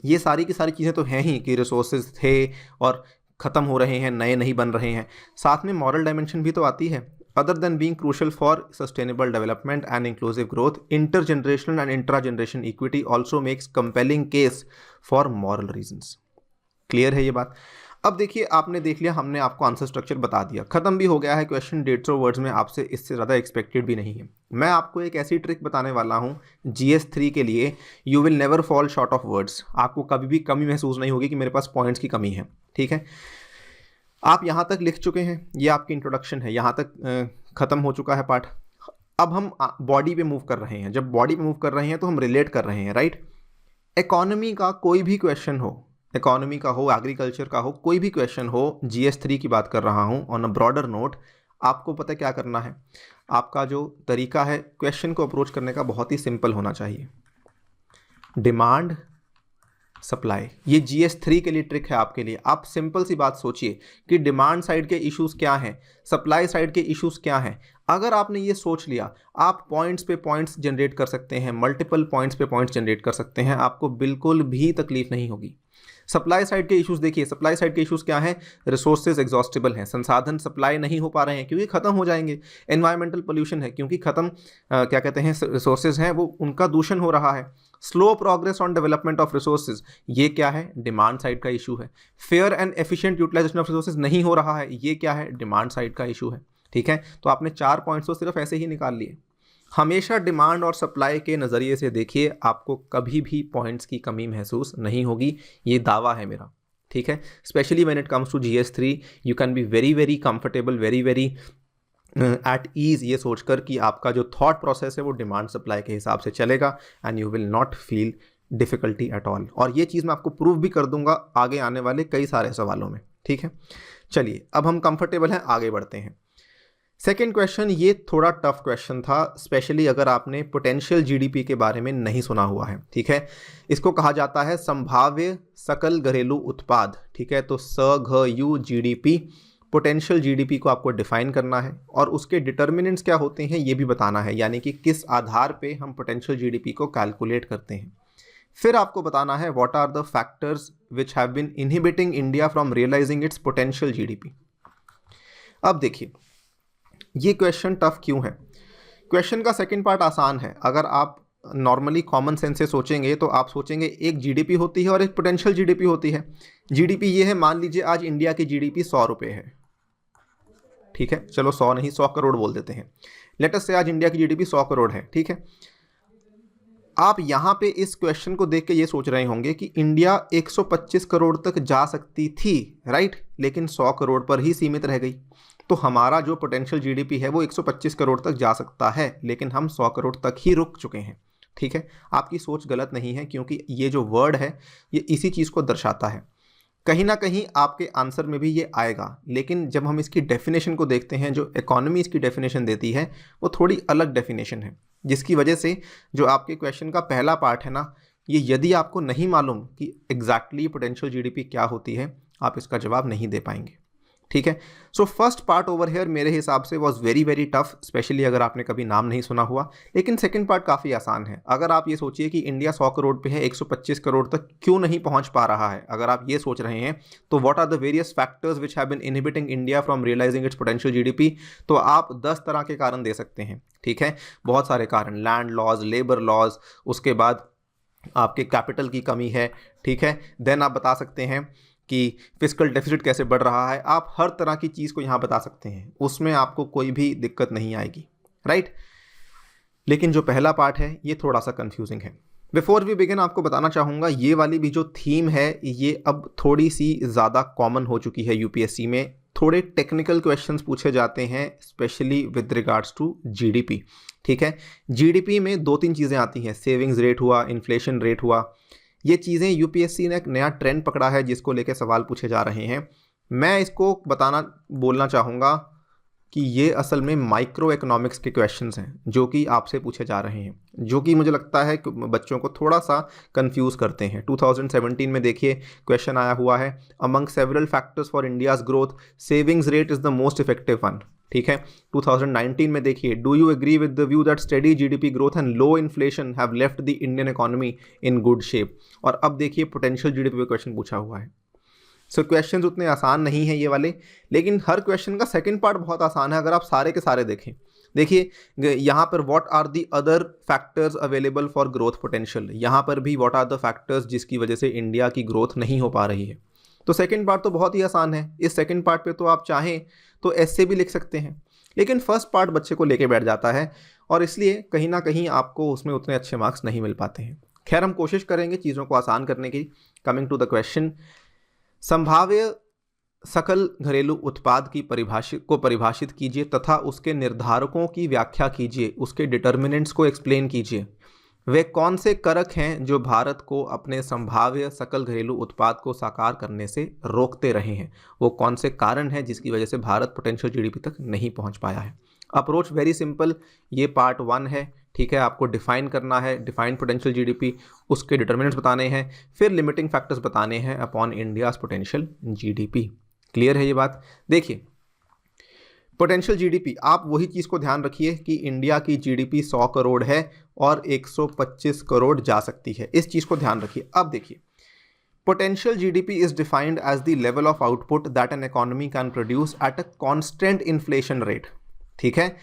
ये सारी की सारी चीज़ें तो हैं ही कि रिसोर्सेज थे और ख़त्म हो रहे हैं, नए नहीं बन रहे हैं। साथ में मॉरल डायमेंशन भी तो आती है। other than being crucial for sustainable development and inclusive growth, intergenerational and intra-generation equity also makes compelling case for moral reasons. Clear है ये बात? अब देखिए, आपने देख लिया, हमने आपको आंसर स्ट्रक्चर बता दिया, खत्म भी हो गया है क्वेश्चन 150 वर्ड्स में, आपसे इससे ज़्यादा एक्सपेक्टेड भी नहीं है। मैं आपको एक ऐसी ट्रिक बताने वाला हूँ GS3 के लिए, you will never fall short of words. आपको कभी भी कमी महसूस नहीं होगी कि मेरे पास पॉइंट्स की कमी है, ठीक है। आप यहाँ तक लिख चुके हैं, ये आपकी इंट्रोडक्शन है, यहाँ तक ख़त्म हो चुका है पार्ट। अब हम बॉडी पे मूव कर रहे हैं। जब बॉडी पे मूव कर रहे हैं तो हम रिलेट कर रहे हैं, राइट। इकोनॉमी का कोई भी क्वेश्चन हो, इकोनॉमी का हो, एग्रीकल्चर का हो, कोई भी क्वेश्चन हो, GS3 की बात कर रहा हूँ ऑन अ ब्रॉडर नोट, आपको पता क्या करना है। आपका जो तरीका है क्वेश्चन को अप्रोच करने का बहुत ही सिंपल होना चाहिए। डिमांड सप्लाई, ये GS3 के लिए ट्रिक है आपके लिए। आप सिंपल सी बात सोचिए कि डिमांड साइड के इश्यूज़ क्या हैं, सप्लाई साइड के इश्यूज़ क्या हैं। अगर आपने ये सोच लिया, आप पॉइंट्स पे पॉइंट्स जनरेट कर सकते हैं, मल्टीपल पॉइंट्स पे पॉइंट्स जनरेट कर सकते हैं, आपको बिल्कुल भी तकलीफ नहीं होगी। सप्लाई साइड के इश्यूज़ देखिए, सप्लाई साइड के इश्यूज़ क्या हैं, रिसोर्सेज एग्जॉस्टेबल हैं, संसाधन सप्लाई नहीं हो पा रहे हैं क्योंकि ख़त्म हो जाएंगे। एनवायरमेंटल पोल्यूशन है क्योंकि ख़त्म क्या कहते हैं, रिसोर्सेज हैं वो उनका दूषण हो रहा है। Slow progress on development of resources, ये क्या है, डिमांड साइड का इशू है। Fair and efficient utilisation of resources नहीं हो रहा है, ये क्या है, डिमांड साइड का इशू है, ठीक है। तो आपने 4 पॉइंट्स तो सिर्फ ऐसे ही निकाल लिए। हमेशा डिमांड और सप्लाई के नज़रिए से देखिए, आपको कभी भी पॉइंट्स की कमी महसूस नहीं होगी, ये दावा है मेरा, ठीक है। Specially when it comes to GS3 you can be very very comfortable, very very at ease, ये सोचकर कि आपका जो थॉट प्रोसेस है वो डिमांड सप्लाई के हिसाब से चलेगा and you will not feel difficulty eight all. और ये चीज़ मैं आपको प्रूव भी कर दूंगा आगे आने वाले कई सारे सवालों में, ठीक है। चलिए, अब हम कंफर्टेबल हैं, आगे बढ़ते हैं। सेकेंड क्वेश्चन, ये थोड़ा टफ क्वेश्चन था, स्पेशली अगर आपने पोटेंशियल GDP के बारे में नहीं सुना हुआ है, ठीक है। इसको कहा जाता है संभाव्य सकल घरेलू उत्पाद, ठीक है। तो SGU GDP, पोटेंशियल GDP को आपको डिफाइन करना है और उसके डिटर्मिनेंट्स क्या होते हैं ये भी बताना है, यानी कि किस आधार पे हम पोटेंशियल GDP को कैलकुलेट करते हैं। फिर आपको बताना है what are the factors which have been inhibiting India from realising its potential GDP। अब देखिए, ये क्वेश्चन टफ क्यों है। क्वेश्चन का सेकंड पार्ट आसान है। अगर आप नॉर्मली कॉमन सेंस से सोचेंगे तो आप सोचेंगे एक GDP होती है और एक पोटेंशियल GDP होती है। GDP ये है, मान लीजिए आज इंडिया की GDP 100 रुपये है, ठीक है। चलो 100 नहीं, 100 करोड़ बोल देते हैं। लेट अस से आज इंडिया की GDP 100 करोड़ है, ठीक है। आप यहाँ पे इस क्वेश्चन को देख के ये सोच रहे होंगे कि इंडिया 125 करोड़ तक जा सकती थी, राइट, लेकिन 100 करोड़ पर ही सीमित रह गई। तो हमारा जो पोटेंशियल GDP है वो 125 करोड़ तक जा सकता है, लेकिन हम 100 करोड़ तक ही रुक चुके हैं, ठीक है। आपकी सोच गलत नहीं है, क्योंकि ये जो वर्ड है ये इसी चीज़ को दर्शाता है। कहीं ना कहीं आपके आंसर में भी ये आएगा, लेकिन जब हम इसकी डेफिनेशन को देखते हैं, जो इकोनॉमी इसकी डेफिनेशन देती है वो थोड़ी अलग डेफिनेशन है, जिसकी वजह से जो आपके क्वेश्चन का पहला पार्ट है ना, ये यदि आपको नहीं मालूम कि एग्जैक्टली पोटेंशियल GDP क्या होती है, आप इसका जवाब नहीं दे पाएंगे, ठीक है। So first part over here मेरे हिसाब से was very very tough, specially अगर आपने कभी नाम नहीं सुना हुआ। लेकिन सेकंड पार्ट काफ़ी आसान है। अगर आप ये सोचिए कि इंडिया 100 करोड़ पे है, 125 करोड़ तक क्यों नहीं पहुंच पा रहा है, अगर आप ये सोच रहे हैं, तो what are the various factors which have been inhibiting India from realising its potential GDP, तो आप 10 तरह के कारण दे सकते हैं, ठीक है। बहुत सारे कारण, लैंड लॉज, लेबर लॉज, उसके बाद आपके कैपिटल की कमी है, ठीक है। देन आप बता सकते हैं कि फिस्कल डेफिसिट कैसे बढ़ रहा है। आप हर तरह की चीज़ को यहाँ बता सकते हैं, उसमें आपको कोई भी दिक्कत नहीं आएगी, राइट। लेकिन जो पहला पार्ट है ये थोड़ा सा कंफ्यूजिंग है। बिफोर वी बिगिन आपको बताना चाहूँगा, ये वाली भी जो थीम है ये अब थोड़ी सी ज़्यादा कॉमन हो चुकी है। UPSC में थोड़े टेक्निकल क्वेश्चंस पूछे जाते हैं, specially with regards to GDP, ठीक है। GDP में 2-3 चीज़ें आती हैं, सेविंग्स रेट हुआ, इन्फ्लेशन रेट हुआ। ये चीज़ें UPSC ने एक नया ट्रेंड पकड़ा है जिसको लेके सवाल पूछे जा रहे हैं। मैं इसको बोलना चाहूँगा कि ये असल में माइक्रो इकोनॉमिक्स के क्वेश्चंस हैं जो कि आपसे पूछे जा रहे हैं, जो कि मुझे लगता है कि बच्चों को थोड़ा सा कंफ्यूज करते हैं। 2017 में देखिए क्वेश्चन आया हुआ है, among several factors for India's growth savings rate is the most effective one, ठीक है। 2019 में देखिए, do you agree with the view that steady GDP growth and low inflation have left the Indian economy in good shape. और अब देखिए potential GDP पे question पूछा हुआ है। सो क्वेश्चन उतने आसान नहीं है ये वाले, लेकिन हर क्वेश्चन का सेकंड पार्ट बहुत आसान है अगर आप सारे के सारे देखें। देखिए यहाँ पर what are the other factors available for growth potential, यहाँ पर भी व्हाट आर द फैक्टर्स जिसकी वजह से इंडिया की ग्रोथ नहीं हो पा रही है। तो सेकंड पार्ट तो बहुत ही आसान है, इस सेकंड पार्ट पे तो आप चाहें तो ऐसे भी लिख सकते हैं, लेकिन फर्स्ट पार्ट बच्चे को लेके बैठ जाता है और इसलिए कहीं ना कहीं आपको उसमें उतने अच्छे मार्क्स नहीं मिल पाते हैं। खैर हम कोशिश करेंगे चीज़ों को आसान करने की। कमिंग टू द क्वेश्चन, संभाव्य सकल घरेलू उत्पाद की परिभाषित कीजिए तथा उसके निर्धारकों की व्याख्या कीजिए, उसके डिटर्मिनेंट्स को एक्सप्लेन कीजिए। वे कौन से कारक हैं जो भारत को अपने संभाव्य सकल घरेलू उत्पाद को साकार करने से रोकते रहे हैं, वो कौन से कारण हैं जिसकी वजह से भारत पोटेंशियल जीडीपी तक नहीं पहुंच पाया है। अप्रोच वेरी सिंपल, ये पार्ट 1 है, ठीक है। आपको डिफाइन करना है, डिफाइन पोटेंशियल जीडीपी, उसके डिटर्मिनेंट्स बताने हैं, फिर लिमिटिंग फैक्टर्स बताने हैं upon India's potential GDP. Clear है ये बात। देखिए पोटेंशियल जीडीपी, आप वही चीज़ को ध्यान रखिए कि इंडिया की जीडीपी 100 करोड़ है और 125 करोड़ जा सकती है, इस चीज़ को ध्यान रखिए। अब देखिए potential GDP is defined as the level of output that an economy can produce at a constant inflation rate, ठीक है।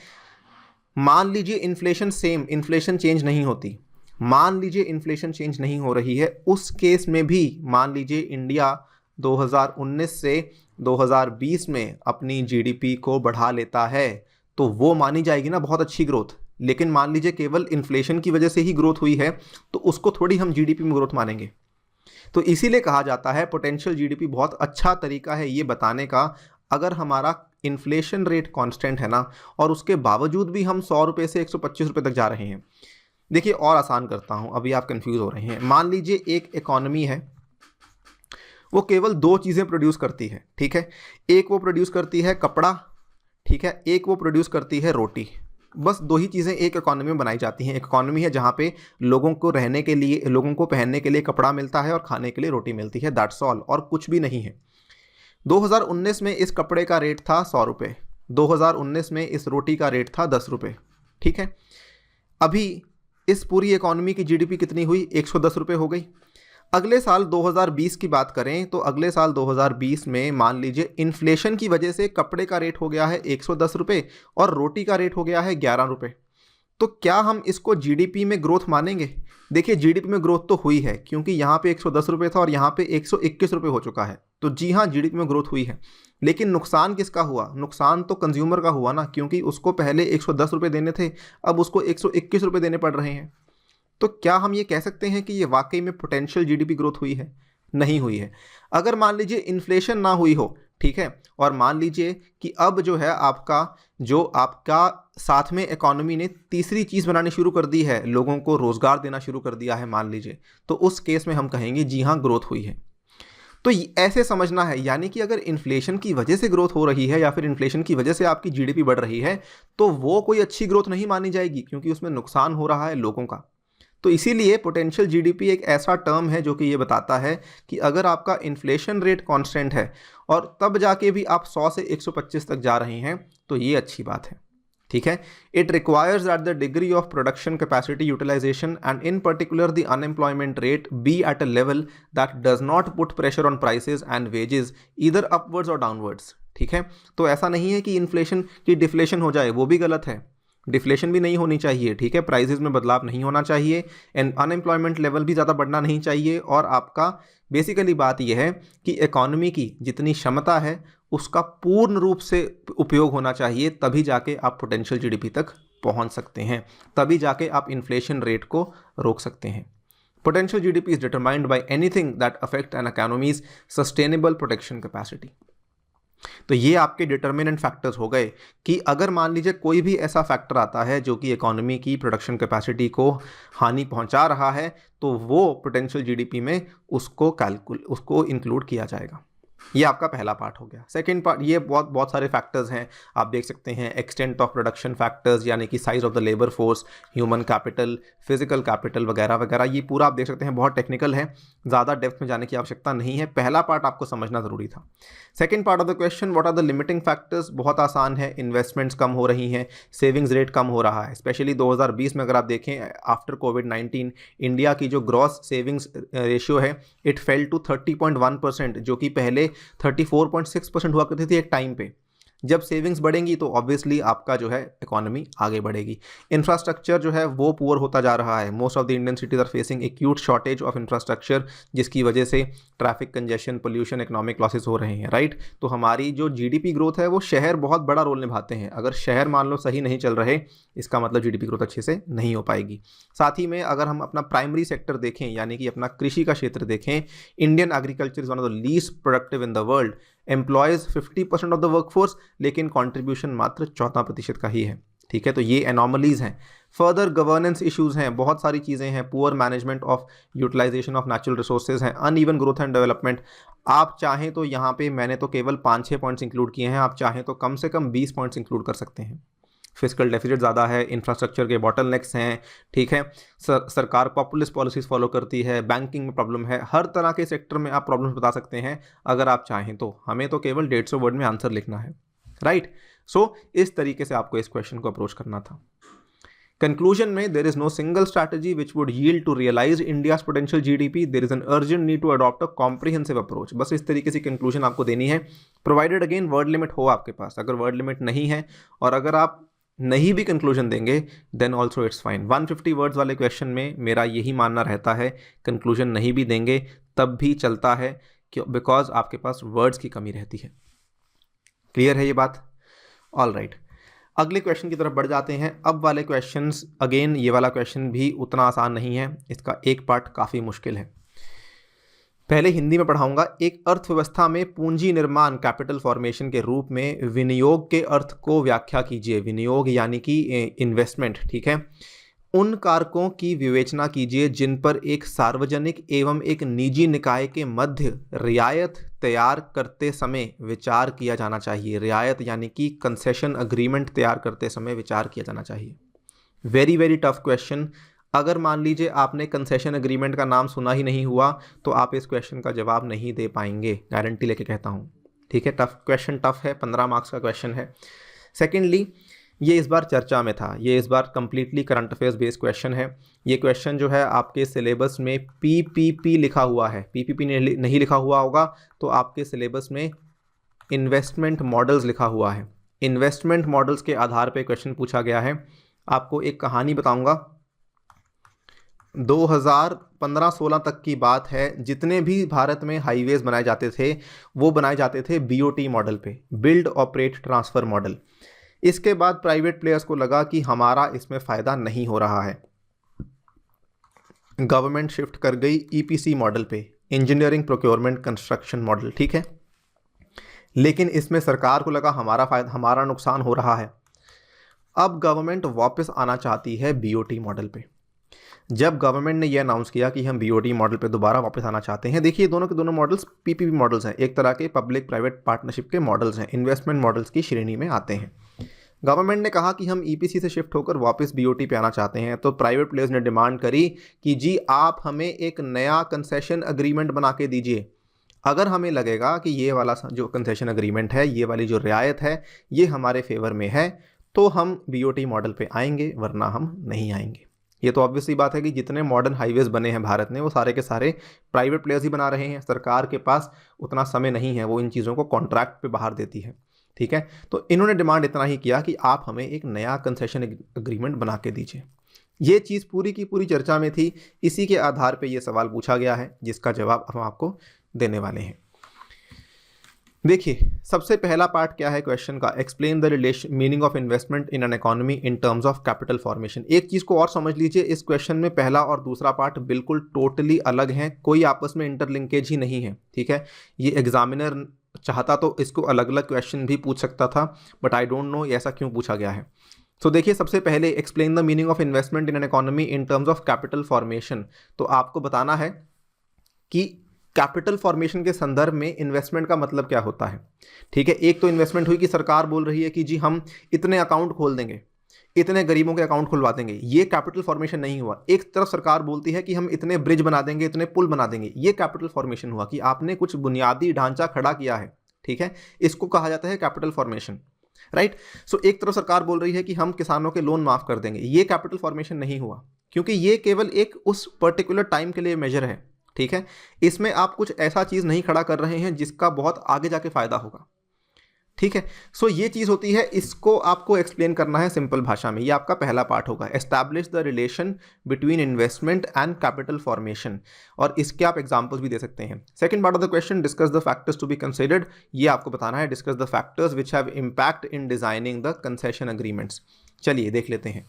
मान लीजिए इन्फ्लेशन सेम, इन्फ्लेशन चेंज नहीं होती, मान लीजिए इन्फ्लेशन चेंज नहीं हो रही है, उस केस में भी मान लीजिए इंडिया 2019 से 2020 में अपनी जीडीपी को बढ़ा लेता है, तो वो मानी जाएगी ना बहुत अच्छी ग्रोथ। लेकिन मान लीजिए केवल इन्फ्लेशन की वजह से ही ग्रोथ हुई है, तो उसको थोड़ी हम जीडीपी में ग्रोथ मानेंगे। तो इसीलिए कहा जाता है पोटेंशियल जीडीपी बहुत अच्छा तरीका है ये बताने का, अगर हमारा इन्फ्लेशन रेट कांस्टेंट है ना और उसके बावजूद भी हम 100 रुपये से 125 रुपये तक जा रहे हैं। देखिए और आसान करता हूँ, अभी आप कंफ्यूज हो रहे हैं। मान लीजिए एक इकोनॉमी है, वो केवल 2 चीज़ें प्रोड्यूस करती है, ठीक है। एक वो प्रोड्यूस करती है कपड़ा, ठीक है, एक वो प्रोड्यूस करती है रोटी। बस 2 ही चीज़ें एक इकोनॉमी में बनाई जाती हैं। एक इकोनॉमी है जहाँ पे लोगों को रहने के लिए, लोगों को पहनने के लिए कपड़ा मिलता है और खाने के लिए रोटी मिलती है, दैट्स ऑल, और कुछ भी नहीं है। 2019 में इस कपड़े का रेट था 100 रुपये, 2019 में इस रोटी का रेट था 10 रुपये, ठीक है। अभी इस पूरी इकोनॉमी की जीडीपी कितनी हुई, 110 रुपये हो गई। अगले साल 2020 की बात करें तो अगले साल 2020 में मान लीजिए इन्फ्लेशन की वजह से कपड़े का रेट हो गया है 110 रुपये और रोटी का रेट हो गया है 11 रुपये। तो क्या हम इसको जीडीपी में ग्रोथ मानेंगे? देखिए जीडीपी में ग्रोथ तो हुई है, क्योंकि यहाँ पे 110 रुपये था और यहाँ पे 121 रुपये हो चुका है। तो जी हाँ, जीडीपी में ग्रोथ हुई है, लेकिन नुकसान किसका हुआ? नुकसान तो कंज्यूमर का हुआ ना, क्योंकि उसको पहले 110 रुपये देने थे, अब उसको 121 रुपये देने पड़ रहे हैं। तो क्या हम ये कह सकते हैं कि ये वाकई में पोटेंशियल जीडीपी ग्रोथ हुई है? नहीं हुई है। अगर मान लीजिए इन्फ्लेशन ना हुई हो, ठीक है, और मान लीजिए कि अब जो है आपका साथ में इकोनॉमी ने तीसरी चीज़ बनानी शुरू कर दी है, लोगों को रोज़गार देना शुरू कर दिया है मान लीजिए, तो उस केस में हम कहेंगे जी हाँ ग्रोथ हुई है। तो ऐसे समझना है, यानी कि अगर इन्फ्लेशन की वजह से ग्रोथ हो रही है या फिर इन्फ्लेशन की वजह से आपकी जीडीपी बढ़ रही है, तो वो कोई अच्छी ग्रोथ नहीं मानी जाएगी, क्योंकि उसमें नुकसान हो रहा है लोगों का। तो इसीलिए पोटेंशियल जीडीपी एक ऐसा टर्म है जो कि ये बताता है कि अगर आपका इन्फ्लेशन रेट कांस्टेंट है और तब जाके भी आप 100 से 125 तक जा रहे हैं, तो ये अच्छी बात है, ठीक है। It requires that the degree of production capacity utilisation and in particular the unemployment rate be at a level that does not put pressure on prices and wages either upwards or downwards, ठीक है। तो ऐसा नहीं है कि inflation की deflation हो जाए, वो भी गलत है। डिफ्लेशन भी नहीं होनी चाहिए, ठीक है, प्राइसेस में बदलाव नहीं होना चाहिए, एंड अनएम्प्लॉयमेंट लेवल भी ज़्यादा बढ़ना नहीं चाहिए। और आपका बेसिकली बात यह है कि इकोनॉमी की जितनी क्षमता है उसका पूर्ण रूप से उपयोग होना चाहिए, तभी जाके आप पोटेंशियल जीडीपी तक पहुंच सकते हैं, तभी जाके आप इन्फ्लेशन रेट को रोक सकते हैं। Potential GDP is determined by anything that affect an economy's sustainable protection capacity. तो ये आपके डिटर्मिनेंट फैक्टर्स हो गए कि अगर मान लीजिए कोई भी ऐसा फैक्टर आता है जो कि इकोनॉमी की प्रोडक्शन कैपेसिटी को हानि पहुंचा रहा है, तो वो पोटेंशियल जीडीपी में उसको इंक्लूड किया जाएगा। ये आपका पहला पार्ट हो गया। सेकंड पार्ट, ये बहुत सारे फैक्टर्स हैं, आप देख सकते हैं, एक्सटेंट ऑफ प्रोडक्शन फैक्टर्स, यानी कि size of the labour force, human capital, physical capital वगैरह वगैरह, ये पूरा आप देख सकते हैं बहुत टेक्निकल है, ज़्यादा डेप्थ में जाने की आवश्यकता नहीं है। पहला पार्ट आपको समझना ज़रूरी था। Second part of the question, what are the limiting factors, बहुत आसान है, इन्वेस्टमेंट्स कम हो रही हैं, सेविंग्स रेट कम हो रहा है। स्पेशली 2020 में अगर आप देखें आफ्टर कोविड-19, इंडिया की जो ग्रॉस सेविंग्स रेशियो है इट फेल टू 30.1%, जो कि पहले 34.6% हुआ करती थी एक टाइम पे। जब सेविंग्स बढ़ेंगी तो ऑब्वियसली आपका जो है इकोनॉमी आगे बढ़ेगी। इंफ्रास्ट्रक्चर जो है वो पुअर होता जा रहा है। Most of the Indian cities are facing acute shortage of infrastructure, जिसकी वजह से traffic congestion, pollution, economic losses हो रहे हैं, राइट। तो हमारी जो जीडीपी ग्रोथ है वो शहर बहुत बड़ा रोल निभाते हैं। अगर शहर मान लो सही नहीं चल रहे, इसका मतलब जीडीपी ग्रोथ अच्छे से नहीं हो पाएगी। साथ ही में अगर हम अपना प्राइमरी सेक्टर देखें, यानी कि अपना कृषि का क्षेत्र देखें, Indian agriculture is one of the least productive in the world, employees 50% of the workforce, लेकिन कंट्रीब्यूशन मात्र 14% का ही है, ठीक है। तो ये एनॉमलीज हैं। फर्दर गवर्नेंस इश्यूज हैं, बहुत सारी चीज़ें हैं, poor management of utilisation of natural resources हैं, अनइवन ग्रोथ एंड डेवलपमेंट। आप चाहें तो यहाँ पे मैंने तो केवल 5-6 पॉइंट्स इंक्लूड किए हैं, आप चाहें तो कम से कम 20 पॉइंट्स इंक्लूड कर सकते हैं। फिजिकल डेफिसिट ज़्यादा है, इंफ्रास्ट्रक्चर के बॉटलनेक्स हैं, ठीक है, सरकार पॉपुलिस्ट पॉलिसीज़ फॉलो करती है, बैंकिंग में प्रॉब्लम है, हर तरह के सेक्टर में आप प्रॉब्लम्स बता सकते हैं अगर आप चाहें तो। हमें तो केवल 150 वर्ड में आंसर लिखना है, राइट। सो इस तरीके से आपको इस क्वेश्चन को अप्रोच करना था। कंक्लूजन में, there is no single strategy which would yield to realise India's potential GDP, there is an urgent need to adopt a comprehensive approach. बस इस तरीके से कंक्लूजन आपको देनी है, प्रोवाइडेड अगेन वर्ड लिमिट हो आपके पास। अगर वर्ड लिमिट नहीं है और अगर आप नहीं भी कंक्लूजन देंगे then also it's fine. 150 words वाले क्वेश्चन में मेरा यही मानना रहता है, कंक्लूजन नहीं भी देंगे तब भी चलता है, क्यों? बिकॉज आपके पास वर्ड्स की कमी रहती है। क्लियर है ये बात? ऑल राइट, अगले क्वेश्चन की तरफ बढ़ जाते हैं। अब वाले क्वेश्चंस, अगेन ये वाला क्वेश्चन भी उतना आसान नहीं है, इसका एक पार्ट काफ़ी मुश्किल है। पहले हिंदी में पढ़ाऊंगा। एक अर्थव्यवस्था में पूंजी निर्माण, कैपिटल फॉर्मेशन के रूप में विनियोग के अर्थ को व्याख्या कीजिए। विनियोग यानी कि इन्वेस्टमेंट, ठीक है। उन कारकों की विवेचना कीजिए जिन पर एक सार्वजनिक एवं एक निजी निकाय के मध्य रियायत तैयार करते समय विचार किया जाना चाहिए। रियायत यानी कि कंसेशन अग्रीमेंट तैयार करते समय विचार किया जाना चाहिए। Very very tough question. अगर मान लीजिए आपने कंसेशन एग्रीमेंट का नाम सुना ही नहीं हुआ तो आप इस क्वेश्चन का जवाब नहीं दे पाएंगे, गारंटी लेके कहता हूँ, ठीक है। टफ क्वेश्चन, टफ है, 15 मार्क्स का क्वेश्चन है। सेकेंडली, ये इस बार चर्चा में था, ये इस बार completely current affairs based question है। ये क्वेश्चन जो है आपके सिलेबस में पीपीपी लिखा हुआ है, पीपीपी नहीं लिखा हुआ होगा तो आपके सिलेबस में इन्वेस्टमेंट मॉडल्स लिखा हुआ है। इन्वेस्टमेंट मॉडल्स के आधार पर क्वेश्चन पूछा गया है। आपको एक कहानी बताऊंगा, 2015-16 तक की बात है, जितने भी भारत में हाईवेज बनाए जाते थे वो बनाए जाते थे बीओटी मॉडल पे, बिल्ड ऑपरेट ट्रांसफ़र मॉडल। इसके बाद प्राइवेट प्लेयर्स को लगा कि हमारा इसमें फ़ायदा नहीं हो रहा है, गवर्नमेंट शिफ्ट कर गई ईपीसी मॉडल पे, इंजीनियरिंग प्रोक्योरमेंट कंस्ट्रक्शन मॉडल, ठीक है। लेकिन इसमें सरकार को लगा हमारा नुकसान हो रहा है। अब गवर्नमेंट वापस आना चाहती है बीओटी मॉडल पे। जब गवर्नमेंट ने यह अनाउंस किया कि हम बीओटी मॉडल पे दोबारा वापस आना चाहते हैं, देखिए दोनों के दोनों मॉडल्स पीपीपी मॉडल्स हैं, एक तरह के पब्लिक प्राइवेट पार्टनरशिप के मॉडल्स हैं, इन्वेस्टमेंट मॉडल्स की श्रेणी में आते हैं। गवर्नमेंट ने कहा कि हम ईपीसी से शिफ्ट होकर वापस बीओटी पे आना चाहते हैं, तो प्राइवेट प्लेयर्स ने डिमांड करी कि जी आप हमें एक नया कंसेशन अग्रीमेंट बना के दीजिए। अगर हमें लगेगा कि ये वाला जो कंसेशन अग्रीमेंट है, ये वाली जो रियायत है, ये हमारे फेवर में है, तो हम बीओटी मॉडल पे आएंगे, वरना हम नहीं आएंगे। ये तो ऑब्वियसली बात है कि जितने मॉडर्न हाईवेज बने हैं भारत में वो सारे के सारे प्राइवेट प्लेयर्स ही बना रहे हैं। सरकार के पास उतना समय नहीं है, वो इन चीज़ों को कॉन्ट्रैक्ट पे बाहर देती है, ठीक है। तो इन्होंने डिमांड इतना ही किया कि आप हमें एक नया कंसेशन एग्रीमेंट बना के दीजिए। ये चीज़ पूरी की पूरी चर्चा में थी, इसी के आधार पर यह सवाल पूछा गया है जिसका जवाब हम आपको देने वाले हैं। देखिए, सबसे पहला पार्ट क्या है क्वेश्चन का, explain the relation meaning of investment in an economy in terms of capital formation. एक चीज़ को और समझ लीजिए, इस क्वेश्चन में पहला और दूसरा पार्ट बिल्कुल टोटली अलग हैं, कोई आपस में इंटरलिंकेज ही नहीं है, ठीक है। ये एग्जामिनर चाहता तो इसको अलग अलग क्वेश्चन भी पूछ सकता था, बट आई डोंट नो ऐसा क्यों पूछा गया है। तो देखिए, सबसे पहले explain the meaning of investment in an economy in terms of capital formation. तो आपको बताना है कि कैपिटल फॉर्मेशन के संदर्भ में इन्वेस्टमेंट का मतलब क्या होता है, ठीक है। एक तो इन्वेस्टमेंट हुई कि सरकार बोल रही है कि जी हम इतने अकाउंट खोल देंगे, इतने गरीबों के अकाउंट खुलवा देंगे, ये कैपिटल फॉर्मेशन नहीं हुआ। एक तरफ सरकार बोलती है कि हम इतने ब्रिज बना देंगे, इतने पुल बना देंगे, ये कैपिटल फॉर्मेशन हुआ कि आपने कुछ बुनियादी ढांचा खड़ा किया है, ठीक है। इसको कहा जाता है कैपिटल फॉर्मेशन, राइट। सो एक तरफ सरकार बोल रही है कि हम किसानों के लोन माफ कर देंगे, ये कैपिटल फॉर्मेशन नहीं हुआ, क्योंकि ये केवल एक उस पर्टिकुलर टाइम के लिए मेजर है, ठीक है, इसमें आप कुछ ऐसा चीज़ नहीं खड़ा कर रहे हैं जिसका बहुत आगे जाके फ़ायदा होगा। ठीक है, सो ये चीज़ होती है, इसको आपको एक्सप्लेन करना है सिंपल भाषा में। ये आपका पहला पार्ट होगा, establish the relation between investment and capital formation, और इसके आप एग्जांपल्स भी दे सकते हैं। Second part of the question, discuss the factors to be considered, ये आपको बताना है, discuss the factors which have impact in designing the concession agreements. चलिए देख लेते हैं,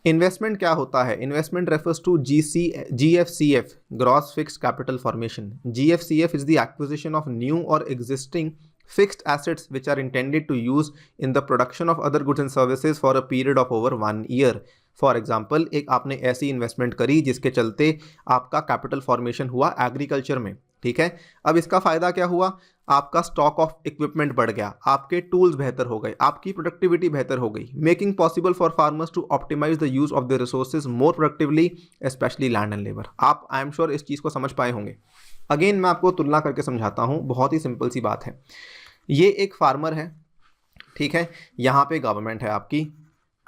इन्वेस्टमेंट क्या होता है। Investment refers to GFCF, gross fixed capital formation. GFCF is the acquisition of new or existing fixed assets which are intended to use in the production of other goods and services for a period of over 1 year. For example, एक आपने ऐसी investment करी जिसके चलते आपका capital formation हुआ agriculture में। ठीक है, अब इसका फायदा क्या हुआ, आपका स्टॉक ऑफ इक्विपमेंट बढ़ गया, आपके टूल्स बेहतर हो गए, आपकी प्रोडक्टिविटी बेहतर हो गई, making possible for farmers to optimise the use of the resources more productively, specially land and labour. आप आई एम श्योर इस चीज़ को समझ पाए होंगे। अगेन मैं आपको तुलना करके समझाता हूँ, बहुत ही सिंपल सी बात है। ये एक फार्मर है, ठीक है, यहाँ पे गवर्नमेंट है आपकी।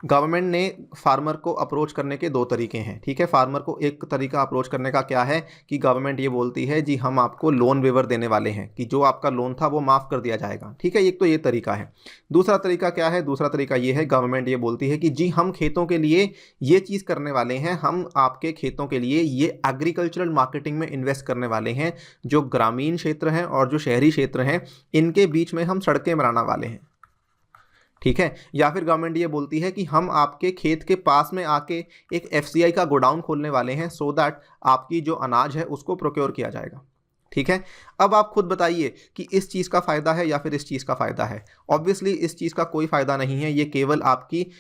गवर्नमेंट ने फार्मर को अप्रोच करने के दो तरीके हैं। ठीक है, फार्मर को एक तरीका अप्रोच करने का क्या है कि गवर्नमेंट ये बोलती है जी हम आपको लोन वेवर देने वाले हैं, कि जो आपका लोन था वो माफ़ कर दिया जाएगा। ठीक है, एक तो ये तरीका है। दूसरा तरीका क्या है, दूसरा तरीका ये है, गवर्नमेंट ये बोलती है कि जी हम खेतों के लिए ये चीज़ करने वाले हैं, हम आपके खेतों के लिए ये एग्रीकल्चरल मार्केटिंग में इन्वेस्ट करने वाले हैं, जो ग्रामीण क्षेत्र हैं और जो शहरी क्षेत्र हैं इनके बीच में हम सड़कें बनाने वाले हैं। ठीक है, या फिर गवर्नमेंट ये बोलती है कि हम आपके खेत के पास में आके एक FCI का गोडाउन खोलने वाले हैं, सो दैट आपकी जो अनाज है उसको प्रोक्योर किया जाएगा। ठीक है, अब आप खुद बताइए कि इस चीज़ का फ़ायदा है या फिर इस चीज़ का फ़ायदा है। ऑब्वियसली इस चीज़ का कोई फ़ायदा नहीं है, ये केवल आपकी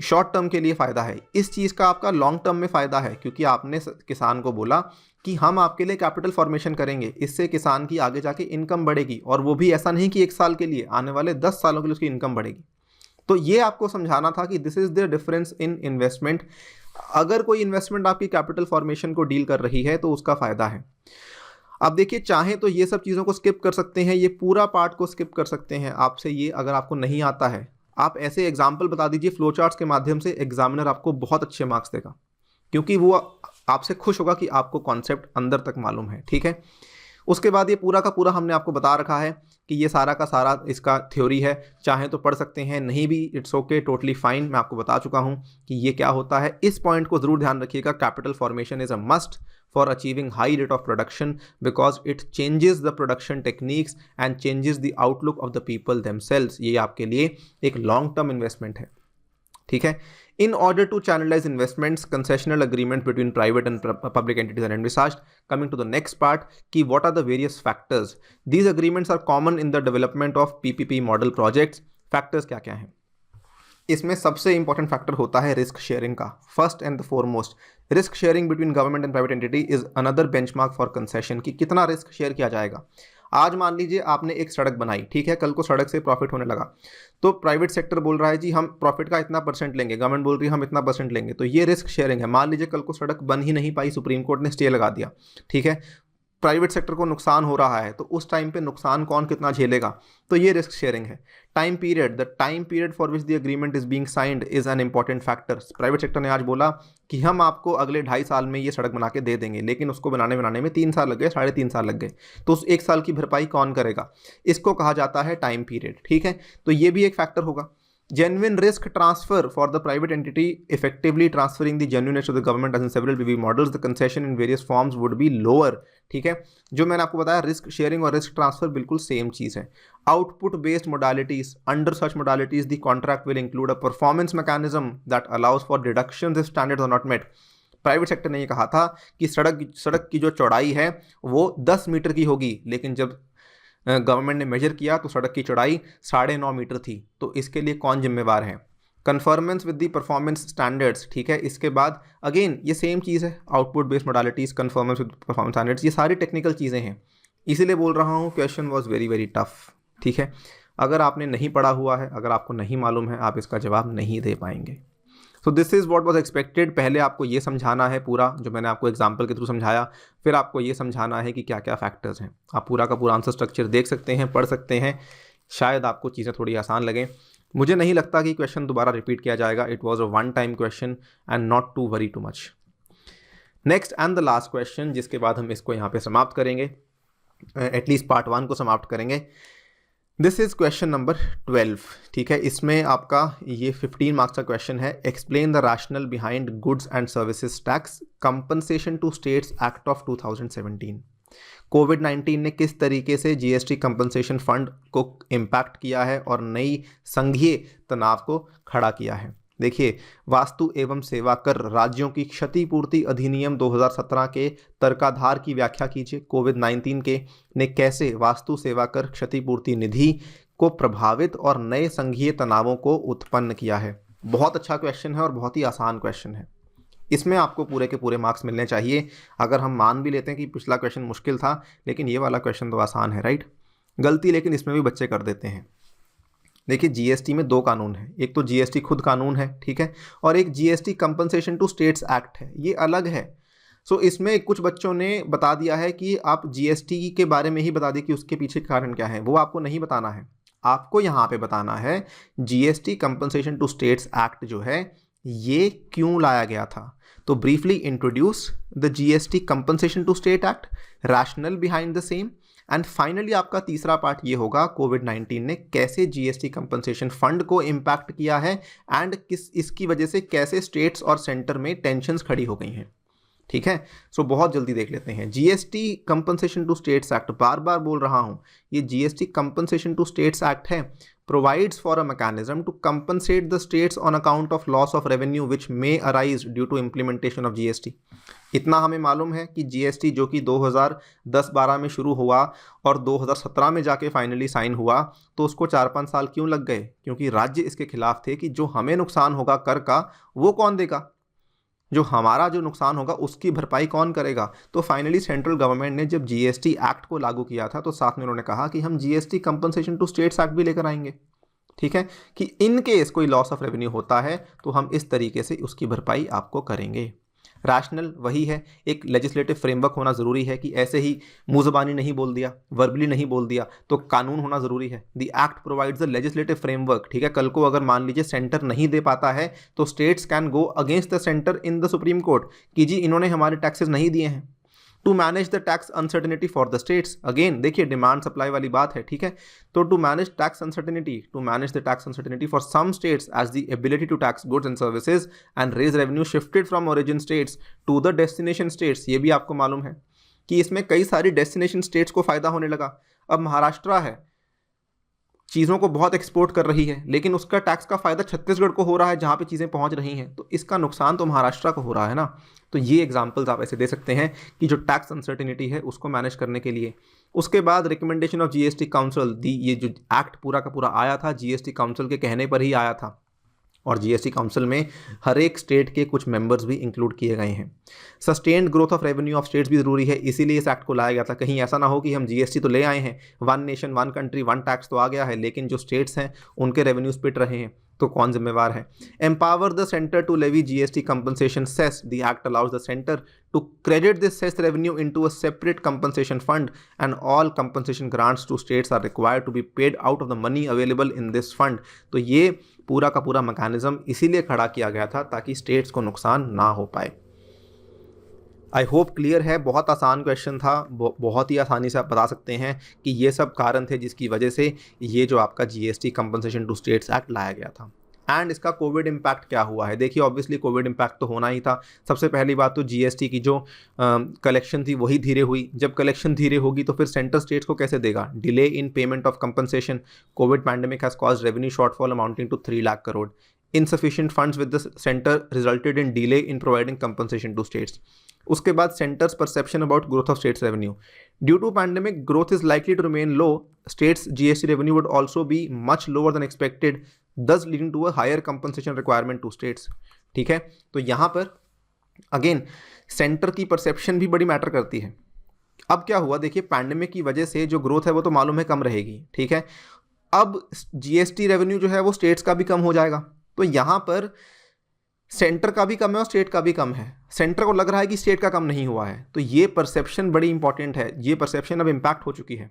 शॉर्ट टर्म के लिए फ़ायदा है। इस चीज़ का आपका लॉन्ग टर्म में फ़ायदा है, क्योंकि आपने किसान को बोला कि हम आपके लिए कैपिटल फॉर्मेशन करेंगे, इससे किसान की आगे जाके इनकम बढ़ेगी, और वो भी ऐसा नहीं कि 1 साल के लिए, आने वाले 10 सालों के लिए उसकी इनकम बढ़ेगी। तो ये आपको समझाना था कि this is the difference in investment. अगर कोई इन्वेस्टमेंट आपकी कैपिटल फॉर्मेशन को डील कर रही है तो उसका फ़ायदा है। अब देखिए, चाहे तो ये सब चीज़ों को स्किप कर सकते हैं, ये पूरा पार्ट को स्किप कर सकते हैं। आपसे ये अगर आपको नहीं आता है, आप ऐसे एग्जाम्पल बता दीजिए फ्लो चार्ट्स के माध्यम से, एग्जामिनर आपको बहुत अच्छे मार्क्स देगा, क्योंकि वो आपसे खुश होगा कि आपको कॉन्सेप्ट अंदर तक मालूम है। ठीक है, उसके बाद ये पूरा का पूरा हमने आपको बता रखा है कि ये सारा का सारा इसका थ्योरी है, चाहे तो पढ़ सकते हैं, नहीं भी इट्स ओके, टोटली फाइन। मैं आपको बता चुका हूँ कि ये क्या होता है। इस पॉइंट को ज़रूर ध्यान रखिएगा, capital formation is a must for achieving high rate of production, because it changes the production techniques and changes the outlook of the people themselves. ये आपके लिए एक लॉन्ग टर्म इन्वेस्टमेंट है। ठीक है, in order to channelize investments, concessional agreement between private and public entities are envisaged. Coming to the next part, कि what are the various factors? These agreements are common in the development of PPP model projects. Factors क्या क्या हैं? इसमें सबसे important factor होता है risk sharing का। First and the foremost, risk sharing between government and private entity is another benchmark for concession, कि कितना रिस्क शेयर किया जाएगा। आज मान लीजिए आपने एक सड़क बनाई, ठीक है, कल को सड़क से प्रॉफिट होने लगा, तो प्राइवेट सेक्टर बोल रहा है जी हम प्रॉफिट का इतना % लेंगे, गवर्नमेंट बोल रही है हम इतना % लेंगे, तो ये रिस्क शेयरिंग है। मान लीजिए कल को सड़क बन ही नहीं पाई, सुप्रीम कोर्ट ने स्टे लगा दिया, ठीक है, प्राइवेट सेक्टर को नुकसान हो रहा है, तो उस टाइम पे नुकसान कौन कितना झेलेगा, तो ये रिस्क शेयरिंग है। Time period, the time period for which the agreement is being signed is an important factor. Private sector ने आज बोला कि हम आपको अगले 2.5 साल में ये सड़क बना के दे देंगे, लेकिन उसको बनाने में 3 साल लग गए, 3.5 साल लग गए, तो उस 1 साल की भरपाई कौन करेगा, इसको कहा जाता है टाइम पीरियड। ठीक है, तो ये भी एक फैक्टर होगा। Genuine risk transfer for the private entity effectively transferring the genuineness to the government as in several PPP models, the concession in various forms would be lower. ठीक है, जो मैंने आपको बताया रिस्क शेयरिंग और रिस्क ट्रांसफर बिल्कुल same चीज़ है। Output based modalities, under such modalities the contract will include a performance mechanism that allows for deductions if standards are not met. Private sector ने ये कहा था कि सड़क की जो चौड़ाई है वो 10 मीटर की होगी, लेकिन जब गवर्नमेंट ने मेजर किया तो सड़क की चौड़ाई 9.5 मीटर थी, तो इसके लिए कौन जिम्मेवार है, conformance with the performance standards. ठीक है, इसके बाद अगेन ये सेम चीज़ है, output based modalities, conformance with performance standards, ये सारी टेक्निकल चीज़ें हैं, इसीलिए बोल रहा हूँ question was very very tough. ठीक है, अगर आपने नहीं पढ़ा हुआ है, अगर आपको नहीं मालूम है, आप इसका जवाब नहीं दे पाएंगे। So this is what was expected. पहले आपको ये समझाना है पूरा, जो मैंने आपको एग्जांपल के थ्रू समझाया, फिर आपको ये समझाना है कि क्या क्या फैक्टर्स हैं। आप पूरा का पूरा आंसर स्ट्रक्चर देख सकते हैं, पढ़ सकते हैं, शायद आपको चीज़ें थोड़ी आसान लगें। मुझे नहीं लगता कि क्वेश्चन दोबारा रिपीट किया जाएगा। It was a one time question and not to worry too much. Next and the last question, जिसके बाद हम इसको यहाँ पे समाप्त करेंगे, एटलीस्ट पार्ट 1 को समाप्त करेंगे। This is question number 12। ठीक है, इसमें आपका ये 15 मार्क्स का क्वेश्चन है। Explain the rational behind goods and services tax compensation to states act of 2017। कोविड-19 ने किस तरीके से जीएसटी कंपनसेशन फंड को इम्पैक्ट किया है और नई संघीय तनाव को खड़ा किया है। देखिए, वास्तु एवं सेवा कर राज्यों की क्षतिपूर्ति अधिनियम 2017 के तर्काधार की व्याख्या कीजिए। कोविड-19 के ने कैसे वास्तु सेवा कर क्षतिपूर्ति निधि को प्रभावित और नए संघीय तनावों को उत्पन्न किया है। बहुत अच्छा क्वेश्चन है और बहुत ही आसान क्वेश्चन है। इसमें आपको पूरे के पूरे मार्क्स मिलने चाहिए। अगर हम मान भी लेते हैं कि पिछला क्वेश्चन मुश्किल था, लेकिन ये वाला क्वेश्चन तो आसान है, राइट। गलती लेकिन इसमें भी बच्चे कर देते हैं। देखिए, जीएसटी में 2 कानून है, एक तो जीएसटी खुद कानून है, ठीक है, और एक GST compensation to states act है, ये अलग है। सो इसमें कुछ बच्चों ने बता दिया है कि आप जीएसटी के बारे में ही बता दें कि उसके पीछे कारण क्या है, वो आपको नहीं बताना है। आपको यहाँ पे बताना है GST compensation to states act जो है ये क्यों लाया गया था। तो briefly introduce the GST compensation to state act, rational behind the same, and finally आपका तीसरा पार्ट ये होगा कोविड-19 ने कैसे जीएसटी कंपनसेशन फंड को इम्पैक्ट किया है एंड किस इसकी वजह से कैसे स्टेट्स और सेंटर में टेंशन्स खड़ी हो गई हैं। ठीक है, सो बहुत जल्दी देख लेते हैं। GST compensation to states act, बार बार बोल रहा हूं, ये GST compensation to states act है। Provides for a mechanism to compensate the states on account of loss of revenue which may arise due to implementation of GST. इतना हमें मालूम है कि जीएसटी जो कि 2010-12 में शुरू हुआ और 2017 में जाके फाइनली साइन हुआ, तो उसको 4-5 साल क्यों लग गए? क्योंकि राज्य इसके खिलाफ थे कि जो हमें नुकसान होगा कर का वो कौन देगा, जो हमारा जो नुकसान होगा उसकी भरपाई कौन करेगा। तो फाइनली सेंट्रल गवर्नमेंट ने जब जीएसटी एक्ट को लागू किया था तो साथ में उन्होंने कहा कि हम GST compensation to states act भी लेकर आएंगे। ठीक है, कि इन केस कोई लॉस ऑफ रेवेन्यू होता है तो हम इस तरीके से उसकी भरपाई आपको करेंगे। रैशनल वही है, एक लेजिस्लेटिव फ्रेमवर्क होना ज़रूरी है कि ऐसे ही मुँह ज़बानी नहीं बोल दिया, वर्बली नहीं बोल दिया, तो कानून होना ज़रूरी है। The act provides the legislative framework. ठीक है, कल को अगर मान लीजिए सेंटर नहीं दे पाता है तो states can go against the centre in the supreme court कि जी इन्होंने हमारे टैक्सेस नहीं दिए हैं। To manage the tax uncertainty for the states, again देखिए डिमांड सप्लाई वाली बात है। ठीक है, तो to manage tax uncertainty for some states as the ability to tax goods and services and raise revenue shifted from origin states to the destination states. ये भी आपको मालूम है कि इसमें कई सारी डेस्टिनेशन स्टेट्स को फायदा होने लगा। अब महाराष्ट्र है, चीज़ों को बहुत एक्सपोर्ट कर रही है, लेकिन उसका टैक्स का फ़ायदा छत्तीसगढ़ को हो रहा है जहाँ पे चीज़ें पहुँच रही हैं, तो इसका नुकसान तो महाराष्ट्र को हो रहा है ना। तो ये एग्जांपल्स आप ऐसे दे सकते हैं कि जो टैक्स अनसर्टेनिटी है उसको मैनेज करने के लिए। उसके बाद रिकमेंडेशन ऑफ जीएसटी काउंसिल दी, ये जो एक्ट पूरा का पूरा आया था जीएसटी काउंसिल के कहने पर ही आया था, और जीएसटी काउंसिल में हर एक स्टेट के कुछ मेंबर्स भी इंक्लूड किए गए हैं। Sustained growth of revenue of states भी ज़रूरी है, इसीलिए इस एक्ट को लाया गया था। कहीं ऐसा ना हो कि हम जीएसटी तो ले आए हैं, one nation one country one tax तो आ गया है, लेकिन जो स्टेट्स हैं उनके रेवेन्यूज पिट रहे हैं, तो कौन जिम्मेवार है। Empower the centre to levy GST compensation cess, the act allows the centre to credit this cess revenue into a separate compensation fund, and all compensation grants to states are required to be paid out of the money available in this fund। तो ये पूरा का पूरा mechanism इसीलिए खड़ा किया गया था ताकि स्टेट्स को नुकसान ना हो पाए। आई होप क्लियर है, बहुत आसान क्वेश्चन था, बहुत ही आसानी से आप बता सकते हैं कि ये सब कारण थे जिसकी वजह से ये जो आपका GST compensation to states act लाया गया था। एंड इसका कोविड इम्पैक्ट क्या हुआ है? देखिए ऑब्वियसली कोविड इम्पैक्ट तो होना ही था। सबसे पहली बात तो जीएसटी की जो कलेक्शन थी वही धीरे हुई। जब कलेक्शन धीरे होगी तो फिर सेंटर स्टेट्स को कैसे देगा? Delay in payment of compensation. Covid pandemic has caused revenue shortfall amounting to 3 lakh crore. Insufficient funds with the center resulted in delay in providing compensation to states। उसके बाद centre's perception about growth of states revenue. Due to pandemic growth is likely to remain low, states GST revenue would also be much lower than expected, thus leading to a higher compensation requirement to states। ठीक है, तो यहाँ पर again centre की perception भी बड़ी matter करती है। अब क्या हुआ, देखिए पैंडेमिक की वजह से जो ग्रोथ है वो तो मालूम है कम रहेगी। ठीक है, अब जीएसटी रेवेन्यू जो है वो स्टेट्स का भी कम हो जाएगा, तो यहाँ पर सेंटर का भी कम है और स्टेट का भी कम है। सेंटर को लग रहा है कि स्टेट का कम नहीं हुआ है, तो ये परसेप्शन बड़ी इंपॉर्टेंट है। ये परसेप्शन अब इम्पैक्ट हो चुकी है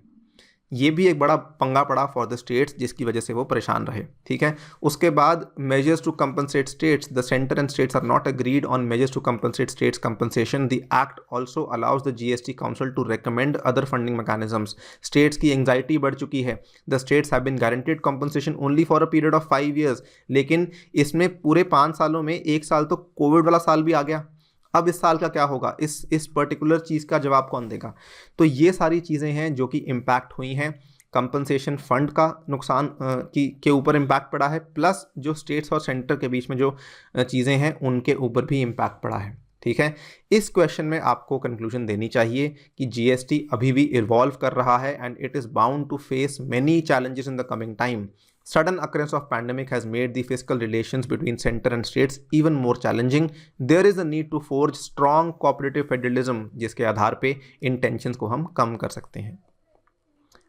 ये भी एक बड़ा पंगा पड़ा फॉर द स्टेट्स, जिसकी वजह से वो परेशान रहे। ठीक है, उसके बाद measures to compensate states, the centre and states are not agreed on measures to compensate states compensation. The act also allows the GST council to recommend other funding mechanisms. States की एंग्जाइटी बढ़ चुकी है। The states have been guaranteed compensation only for a period of 5 years, लेकिन इसमें पूरे 5 सालों में 1 साल तो कोविड वाला साल भी आ गया। अब इस साल का क्या होगा, इस पर्टिकुलर चीज़ का जवाब कौन देगा? तो ये सारी चीज़ें हैं जो कि इम्पैक्ट हुई हैं। कंपनसेशन फंड का नुकसान के ऊपर इम्पैक्ट पड़ा है, प्लस जो स्टेट्स और सेंटर के बीच में जो चीज़ें हैं उनके ऊपर भी इम्पैक्ट पड़ा है। ठीक है, इस क्वेश्चन में आपको कंक्लूजन देनी चाहिए कि जीएसटी अभी भी इवॉल्व कर रहा है and it is bound to face many challenges in the coming time. Sudden occurrence of pandemic has made the fiscal relations between center and states even more challenging. There is a need to forge strong cooperative federalism जिसके आधार पे इन tensions को हम कम कर सकते हैं.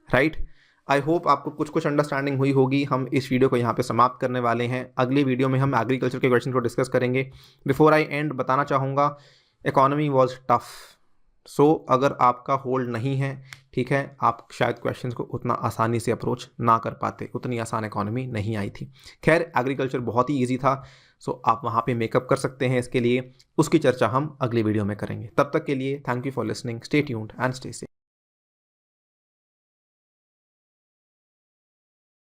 Right, I hope आपको कुछ understanding हुई होगी. हम इस वीडियो को यहाँ पे समाप्त करने वाले हैं. अगली वीडियो में हम एग्रीकल्चर के क्वेश्चन को डिस्कस करेंगे. बिफोर आई एंड बताना चाहूँगा, इकोनॉमी वॉज टफ. सो अगर आपका होल्ड नहीं है, ठीक है, आप शायद क्वेश्चंस को उतना आसानी से अप्रोच ना कर पाते, उतनी आसान इकोनॉमी नहीं आई थी. खैर, एग्रीकल्चर बहुत ही इजी था, सो आप वहाँ पे मेकअप कर सकते हैं. इसके लिए उसकी चर्चा हम अगली वीडियो में करेंगे. तब तक के लिए thank you for listening. Stay tuned and stay safe.